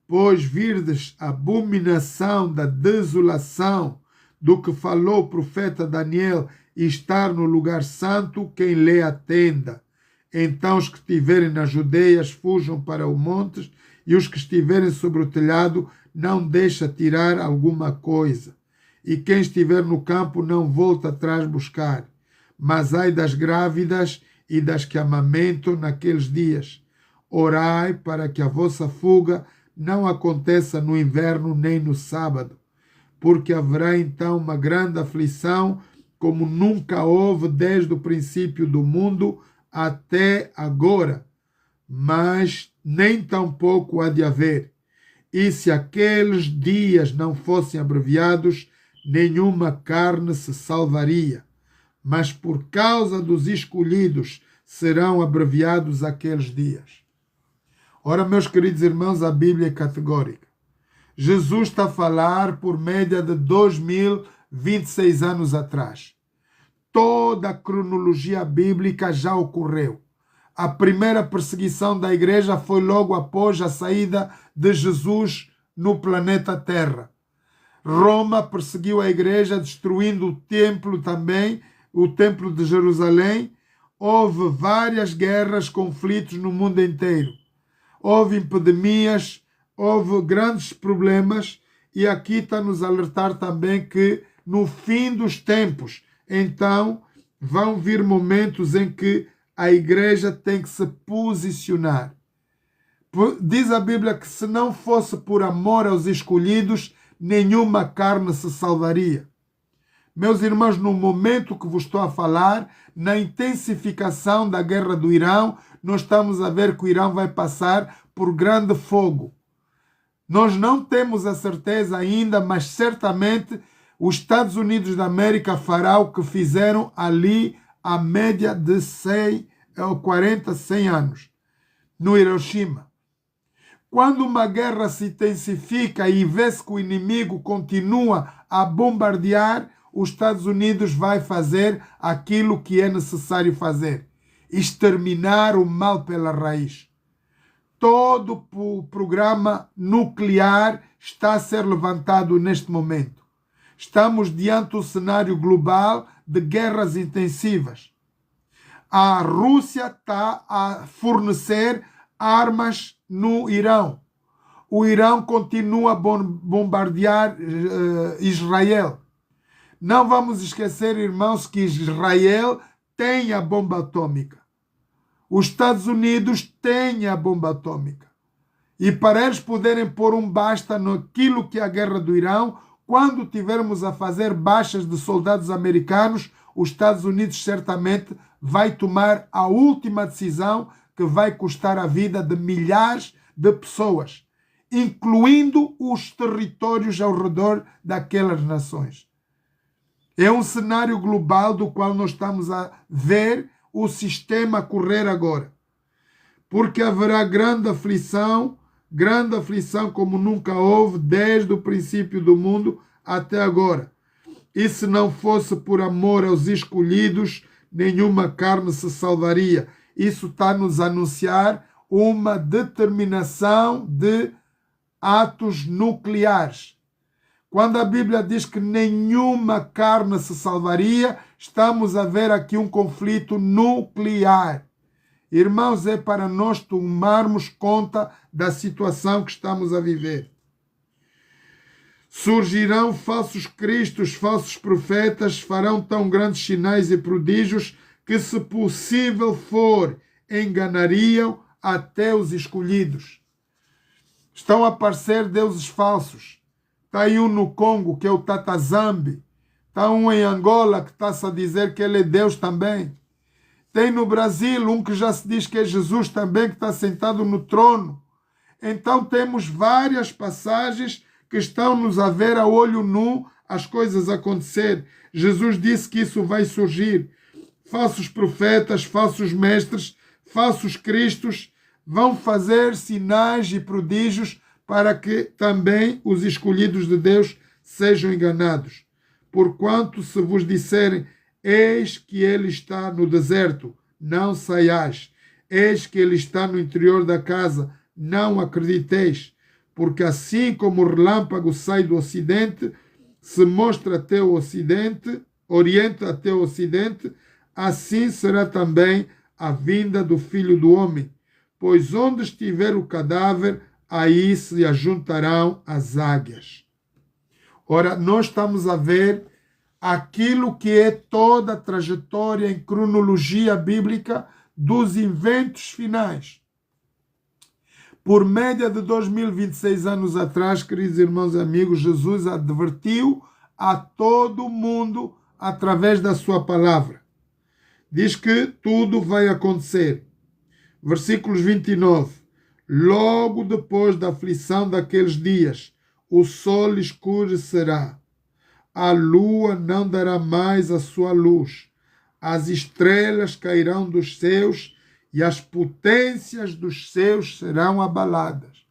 B: pois, virdes a abominação da desolação do que falou o profeta Daniel e estar no lugar santo, quem lê atenda. Então os que estiverem nas Judeias fujam para os montes, e os que estiverem sobre o telhado não deixa tirar alguma coisa. E quem estiver no campo não volta atrás buscar. Mas ai das grávidas e das que amamentam naqueles dias. Orai para que a vossa fuga não aconteça no inverno nem no sábado, porque haverá então uma grande aflição, como nunca houve desde o princípio do mundo até agora, mas nem tampouco há de haver. E se aqueles dias não fossem abreviados, nenhuma carne se salvaria. Mas por causa dos escolhidos serão abreviados aqueles dias. Ora, meus queridos irmãos, a Bíblia é categórica. Jesus está a falar por média de 2026 anos atrás. Toda a cronologia bíblica já ocorreu. A primeira perseguição da igreja foi logo após a saída de Jesus no planeta Terra. Roma perseguiu a igreja, destruindo o templo também, o templo de Jerusalém. Houve várias guerras, conflitos no mundo inteiro. Houve epidemias, houve grandes problemas, e aqui está nos alertar também que no fim dos tempos, então, vão vir momentos em que a igreja tem que se posicionar. Diz a Bíblia que se não fosse por amor aos escolhidos, nenhuma carne se salvaria. Meus irmãos, no momento que vos estou a falar, na intensificação da guerra do Irão, nós estamos a ver que o Irão vai passar por grande fogo. Nós não temos a certeza ainda, mas certamente os Estados Unidos da América fará o que fizeram ali a média de 40, 100 anos, no Hiroshima. Quando uma guerra se intensifica e vê-se que o inimigo continua a bombardear, os Estados Unidos vai fazer aquilo que é necessário fazer: exterminar o mal pela raiz. Todo o programa nuclear está a ser levantado neste momento. Estamos diante do cenário global de guerras intensivas. A Rússia está a fornecer armas no Irão. O Irão continua a bombardear Israel. Não vamos esquecer, irmãos, que Israel tem a bomba atômica. Os Estados Unidos têm a bomba atômica. E para eles poderem pôr um basta naquilo que é a guerra do Irão, quando tivermos a fazer baixas de soldados americanos, os Estados Unidos certamente vai tomar a última decisão que vai custar a vida de milhares de pessoas, incluindo os territórios ao redor daquelas nações. É um cenário global do qual nós estamos a ver o sistema correr agora. Porque haverá grande aflição como nunca houve desde o princípio do mundo até agora. E se não fosse por amor aos escolhidos, nenhuma carne se salvaria. Isso está a nos anunciar uma determinação de atos nucleares. Quando a Bíblia diz que nenhuma carne se salvaria, estamos a ver aqui um conflito nuclear. Irmãos, é para nós tomarmos conta da situação que estamos a viver. Surgirão falsos cristos, falsos profetas, farão tão grandes sinais e prodígios que, se possível for, enganariam até os escolhidos. Estão a aparecer deuses falsos. Está aí um no Congo, que é o Tata Zambi. Está um em Angola, que está-se a dizer que ele é Deus também. Tem no Brasil um que já se diz que é Jesus também, que está sentado no trono. Então temos várias passagens que estão-nos a ver a olho nu as coisas acontecer. Jesus disse que isso vai surgir. Falsos profetas, falsos mestres, falsos cristos vão fazer sinais e prodígios para que também os escolhidos de Deus sejam enganados. Porquanto se vos disserem, eis que ele está no deserto, não saiais. Eis que ele está no interior da casa, não acrediteis. Porque assim como o relâmpago sai do ocidente, se mostra até o ocidente, oriente até o ocidente, assim será também a vinda do Filho do Homem. Pois onde estiver o cadáver, aí se ajuntarão as águias. Ora, nós estamos a ver aquilo que é toda a trajetória em cronologia bíblica dos eventos finais. Por média de 2026 anos atrás, queridos irmãos e amigos, Jesus advertiu a todo mundo através da sua palavra. Diz que tudo vai acontecer. Versículos 29. Logo depois da aflição daqueles dias, o sol escurecerá. A lua não dará mais a sua luz. As estrelas cairão dos céus e as potências dos céus serão abaladas.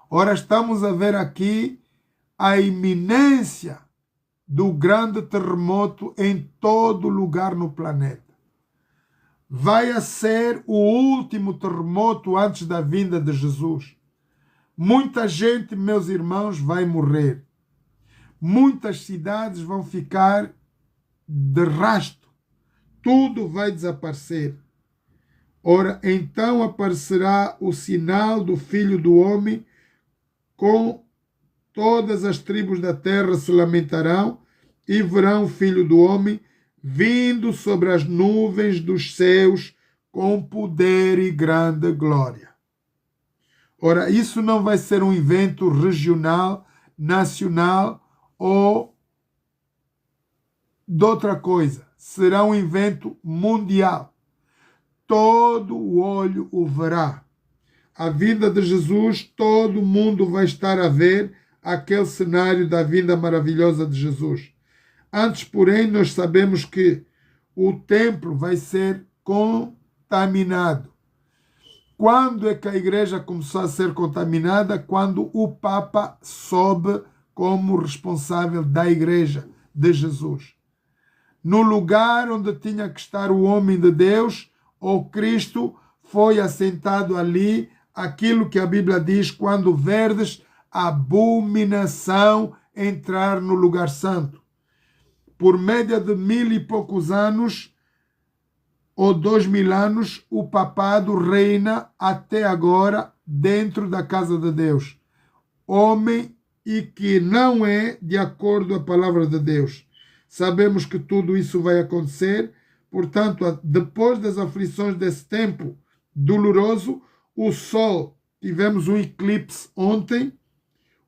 B: Ora, estamos a ver aqui a iminência do grande terremoto em todo lugar no planeta. Vai a ser o último terremoto antes da vinda de Jesus. Muita gente, meus irmãos, vai morrer. Muitas cidades vão ficar de rastro. Tudo vai desaparecer. Ora, então aparecerá o sinal do Filho do Homem, com todas as tribos da terra se lamentarão e verão o Filho do Homem vindo sobre as nuvens dos céus com poder e grande glória. Ora, isso não vai ser um evento regional, nacional ou de outra coisa. Será um evento mundial. Todo o olho o verá. a vinda de Jesus, todo mundo vai estar a ver aquele cenário da vinda maravilhosa de Jesus. Antes, porém, nós sabemos que o templo vai ser contaminado. Quando é que a igreja começou a ser contaminada? Quando o Papa sobe como responsável da igreja de Jesus. No lugar onde tinha que estar o homem de Deus, o Cristo, foi assentado ali, aquilo que a Bíblia diz, quando verdes abominação entrar no lugar santo. Por média de 1000 e poucos anos, ou 2000 anos, o papado reina até agora dentro da casa de Deus. Homem e que não é de acordo com a palavra de Deus. Sabemos que tudo isso vai acontecer, portanto, depois das aflições desse tempo doloroso, o sol, tivemos um eclipse ontem,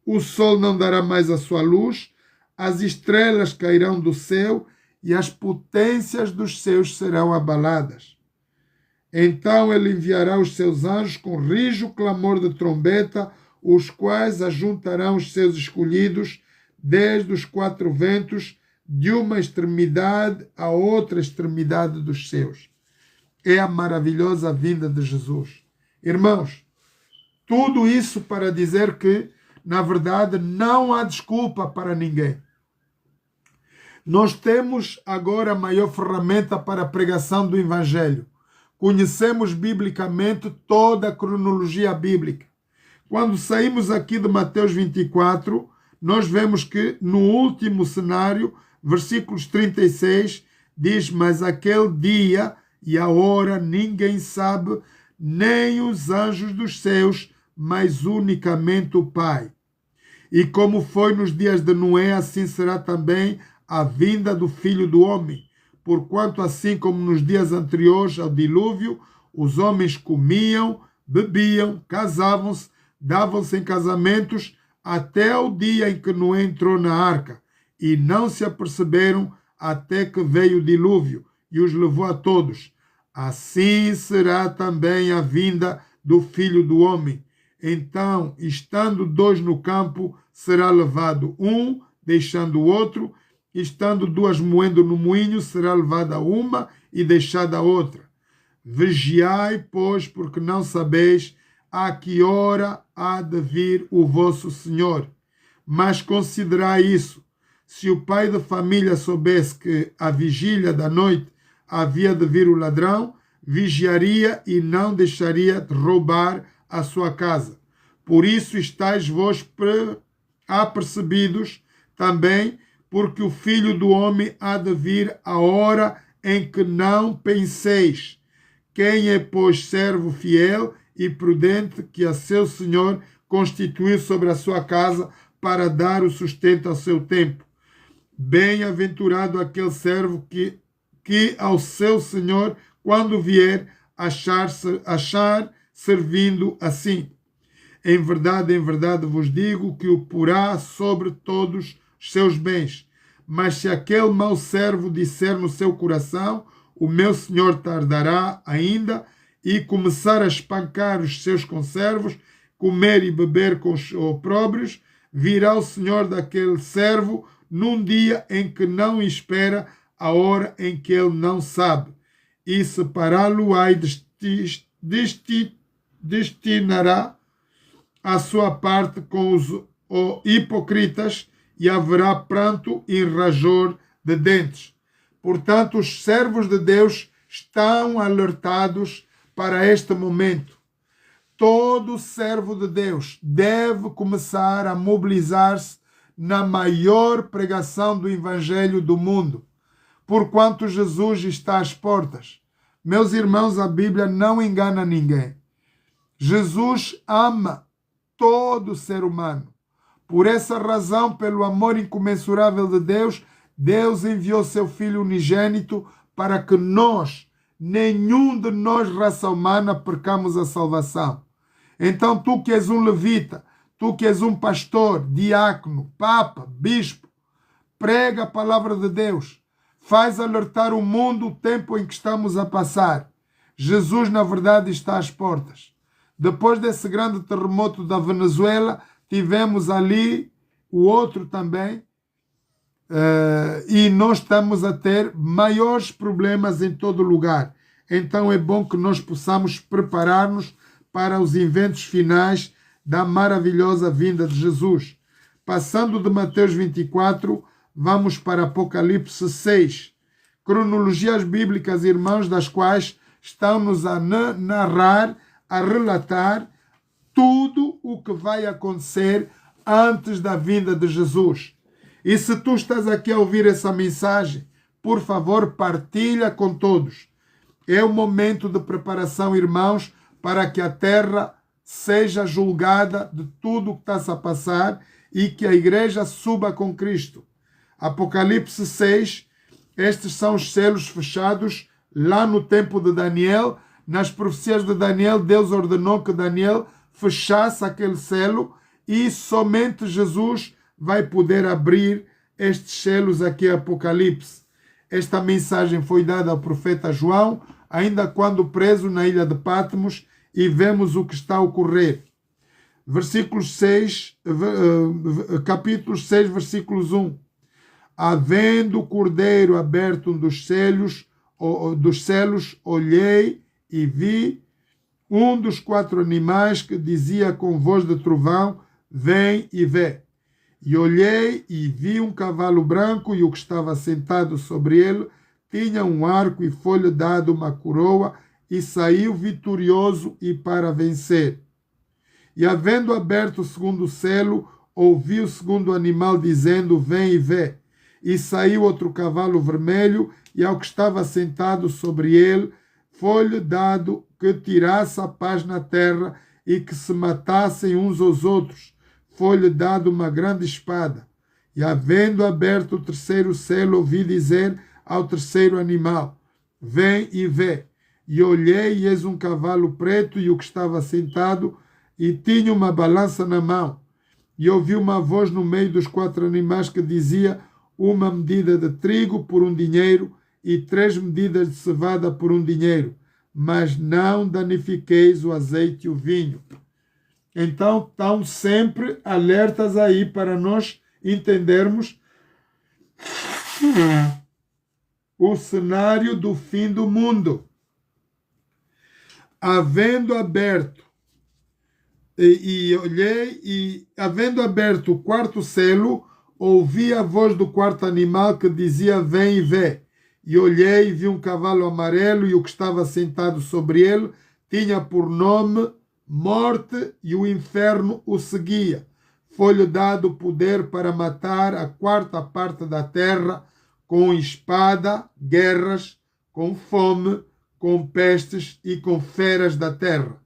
B: o sol não dará mais a sua luz, as estrelas cairão do céu e as potências dos céus serão abaladas. Então ele enviará os seus anjos com rijo clamor de trombeta, os quais ajuntarão os seus escolhidos desde os 4 ventos, de uma extremidade à outra extremidade dos céus. É a maravilhosa vinda de Jesus. Irmãos, tudo isso para dizer que, na verdade, não há desculpa para ninguém. Nós temos agora a maior ferramenta para a pregação do Evangelho. Conhecemos biblicamente toda a cronologia bíblica. Quando saímos aqui de Mateus 24, nós vemos que no último cenário, versículos 36, diz: mas aquele dia e a hora ninguém sabe, nem os anjos dos céus, mas unicamente o Pai. E como foi nos dias de Noé, assim será também a vinda do Filho do Homem. Porquanto assim como nos dias anteriores ao dilúvio, os homens comiam, bebiam, casavam-se, davam-se em casamentos, até o dia em que Noé entrou na arca, e não se aperceberam até que veio o dilúvio e os levou a todos. Assim será também a vinda do Filho do Homem. Então, estando 2 no campo, será levado um, deixando o outro, estando 2 moendo no moinho, será levada uma e deixada a outra. Vigiai, pois, porque não sabeis a que hora há de vir o vosso Senhor. Mas considerai isso: se o pai de família soubesse que à vigília da noite havia de vir o ladrão, vigiaria e não deixaria de roubar a sua casa. Por isso estáis vós apercebidos também, porque o Filho do Homem há de vir a hora em que não penseis. Quem é, pois, servo fiel e prudente, que a seu Senhor constituiu sobre a sua casa para dar o sustento ao seu tempo? Bem-aventurado aquele servo que ao seu Senhor, quando vier, achar servindo assim. Em verdade vos digo que o porá sobre todos os seus bens. Mas se aquele mau servo disser no seu coração: o meu Senhor tardará ainda, e começar a espancar os seus conservos, comer e beber com os opróbrios, virá o Senhor daquele servo num dia em que não espera, a hora em que ele não sabe, e separá-lo-á e destinará a sua parte com os hipocritas, e haverá pranto e rangor de dentes. Portanto, os servos de Deus estão alertados para este momento. Todo servo de Deus deve começar a mobilizar-se na maior pregação do Evangelho do mundo, porquanto Jesus está às portas. Meus irmãos, a Bíblia não engana ninguém. Jesus ama todo ser humano. Por essa razão, pelo amor incomensurável de Deus, Deus enviou seu Filho unigênito para que nós, nenhum de nós, raça humana, percamos a salvação. Então, tu que és um levita, tu que és um pastor, diácono, papa, bispo, prega a palavra de Deus. Faz alertar o mundo o tempo em que estamos a passar. Jesus, na verdade, está às portas. Depois desse grande terremoto da Venezuela, tivemos ali o outro também, e nós estamos a ter maiores problemas em todo lugar. Então é bom que nós possamos preparar-nos para os eventos finais da maravilhosa vinda de Jesus. Passando de Mateus 24, vamos para Apocalipse 6. Cronologias bíblicas, irmãos, das quais estão-nos a narrar, a relatar tudo o que vai acontecer antes da vinda de Jesus. E se tu estás aqui a ouvir essa mensagem, por favor, partilha com todos. É o momento de preparação, irmãos, para que a terra seja julgada de tudo o que está a passar e que a igreja suba com Cristo. Apocalipse 6, estes são os selos fechados lá no tempo de Daniel. Nas profecias de Daniel, Deus ordenou que Daniel fechasse aquele selo e somente Jesus vai poder abrir estes selos aqui, Apocalipse. Esta mensagem foi dada ao profeta João, ainda quando preso na ilha de Patmos, e vemos o que está a ocorrer. Capítulo 6, versículos 1. Havendo o cordeiro aberto um dos selos, olhei e vi um dos 4 animais que dizia com voz de trovão: vem e vê. E olhei e vi um cavalo branco, e o que estava sentado sobre ele tinha um arco, e foi-lhe dado uma coroa, e saiu vitorioso e para vencer. E havendo aberto o segundo selo, ouvi o segundo animal dizendo: vem e vê. E saiu outro cavalo vermelho, e ao que estava sentado sobre ele foi-lhe dado que tirasse a paz na terra e que se matassem uns aos outros. Foi-lhe dado uma grande espada. E havendo aberto o terceiro selo, ouvi dizer ao terceiro animal: vem e vê. E olhei, e eis um cavalo preto, e o que estava sentado, e tinha uma balança na mão. E ouvi uma voz no meio dos 4 animais que dizia: uma medida de trigo por 1 dinheiro, e 3 medidas de cevada por 1 dinheiro, mas não danifiqueis o azeite e o vinho. Então, estão sempre alertas aí para nós entendermos o cenário do fim do mundo. Havendo aberto, olhei, e havendo aberto o 4º selo, ouvi a voz do 4º animal que dizia: vem e vê. E olhei e vi um cavalo amarelo, e o que estava sentado sobre ele tinha por nome Morte, e o inferno o seguia. Foi-lhe dado poder para matar a 4ª parte da terra, com espada, guerras, com fome, com pestes e com feras da terra.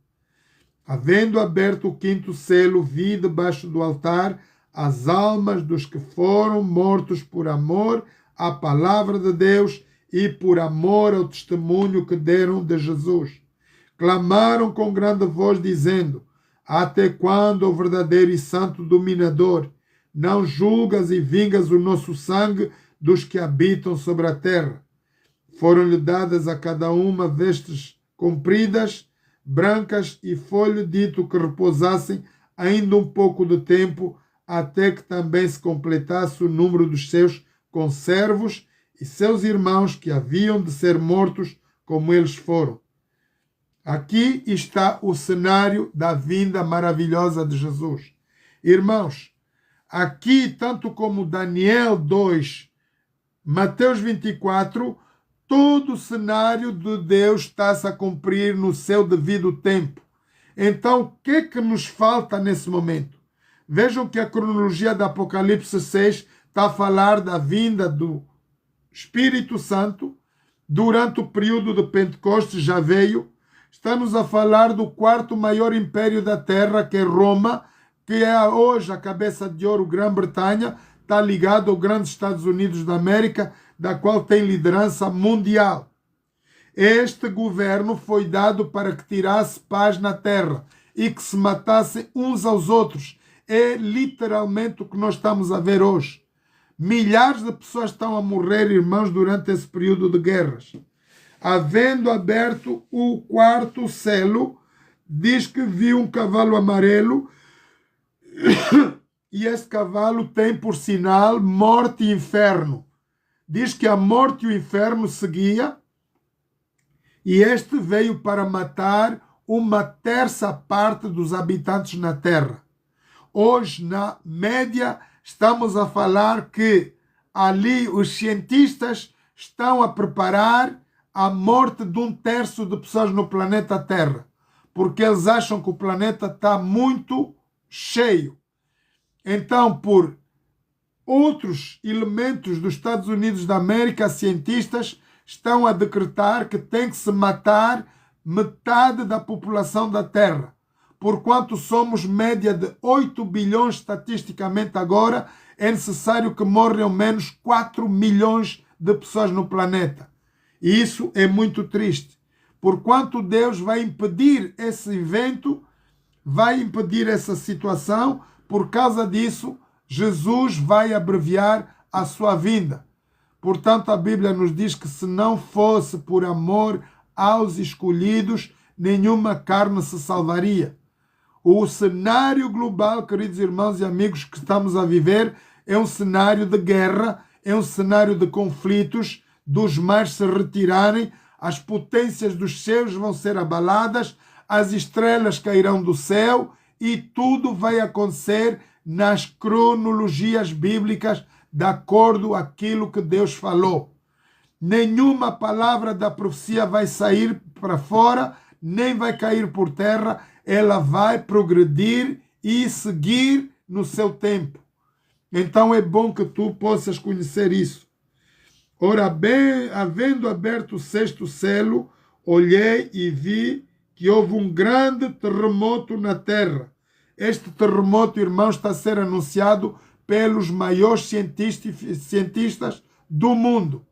B: Havendo aberto o 5º selo, vi debaixo do altar as almas dos que foram mortos por amor à palavra de Deus e por amor ao testemunho que deram de Jesus. Clamaram com grande voz, dizendo: até quando, ó verdadeiro e santo dominador, não julgas e vingas o nosso sangue dos que habitam sobre a terra? Foram-lhe dadas a cada uma vestes compridas, brancas, e foi-lhe dito que repousassem ainda um pouco de tempo, até que também se completasse o número dos seus conservos e seus irmãos que haviam de ser mortos como eles foram. Aqui está o cenário da vinda maravilhosa de Jesus. Irmãos, aqui, tanto como Daniel 2, Mateus 24, todo o cenário de Deus está-se a cumprir no seu devido tempo. Então, o que é que nos falta nesse momento? Vejam que a cronologia do Apocalipse 6 está a falar da vinda do Espírito Santo durante o período de Pentecostes, já veio. Estamos a falar do 4º maior império da terra, que é Roma, que é hoje a cabeça de ouro Grã-Bretanha, está ligado aos grandes Estados Unidos da América, da qual tem liderança mundial. Este governo foi dado para que tirasse paz na terra e que se matassem uns aos outros. É literalmente o que nós estamos a ver hoje. Milhares de pessoas estão a morrer, irmãos, durante esse período de guerras. Havendo aberto o 4º selo, diz que viu um cavalo amarelo e esse cavalo tem por sinal morte e inferno. Diz que a morte e o inferno seguia e este veio para matar uma terça parte dos habitantes na Terra. Hoje, na média, estamos a falar que ali os cientistas estão a preparar a morte de um terço de pessoas no planeta Terra, porque eles acham que o planeta está muito cheio. Então, por outros elementos dos Estados Unidos da América, cientistas estão a decretar que tem que se matar metade da população da Terra. Porquanto somos média de 8 bilhões estatisticamente agora, é necessário que morram menos 4 milhões de pessoas no planeta. E isso é muito triste. Porquanto Deus vai impedir esse evento, vai impedir essa situação, por causa disso, Jesus vai abreviar a sua vinda. Portanto, a Bíblia nos diz que se não fosse por amor aos escolhidos, nenhuma carne se salvaria. O cenário global, queridos irmãos e amigos, que estamos a viver é um cenário de guerra, é um cenário de conflitos, dos mares se retirarem, as potências dos céus vão ser abaladas, as estrelas cairão do céu e tudo vai acontecer nas cronologias bíblicas de acordo com aquilo que Deus falou. Nenhuma palavra da profecia vai sair para fora, nem vai cair por terra, ela vai progredir e seguir no seu tempo. Então é bom que tu possas conhecer isso. Ora bem, havendo aberto o sexto selo, olhei e vi que houve um grande terremoto na terra. Este terremoto, irmãos, está a ser anunciado pelos maiores cientistas do mundo.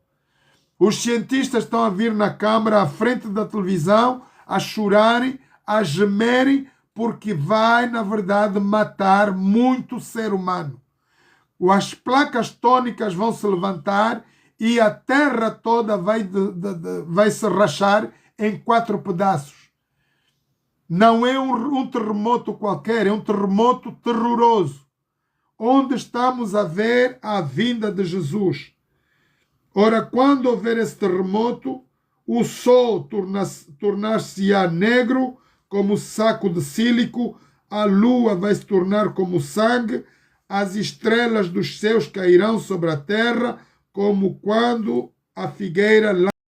B: Os cientistas estão a vir na câmara, à frente da televisão, a chorarem, a gemerem, porque vai, na verdade, matar muito ser humano. As placas tônicas vão se levantar e a terra toda vai se rachar em 4 pedaços. Não é um terremoto qualquer, é um terremoto terroroso, onde estamos a ver a vinda de Jesus. Ora, quando houver esse terremoto, o sol tornar-se-á negro como saco de sílico, a lua vai se tornar como sangue, as estrelas dos céus cairão sobre a terra, como quando a figueira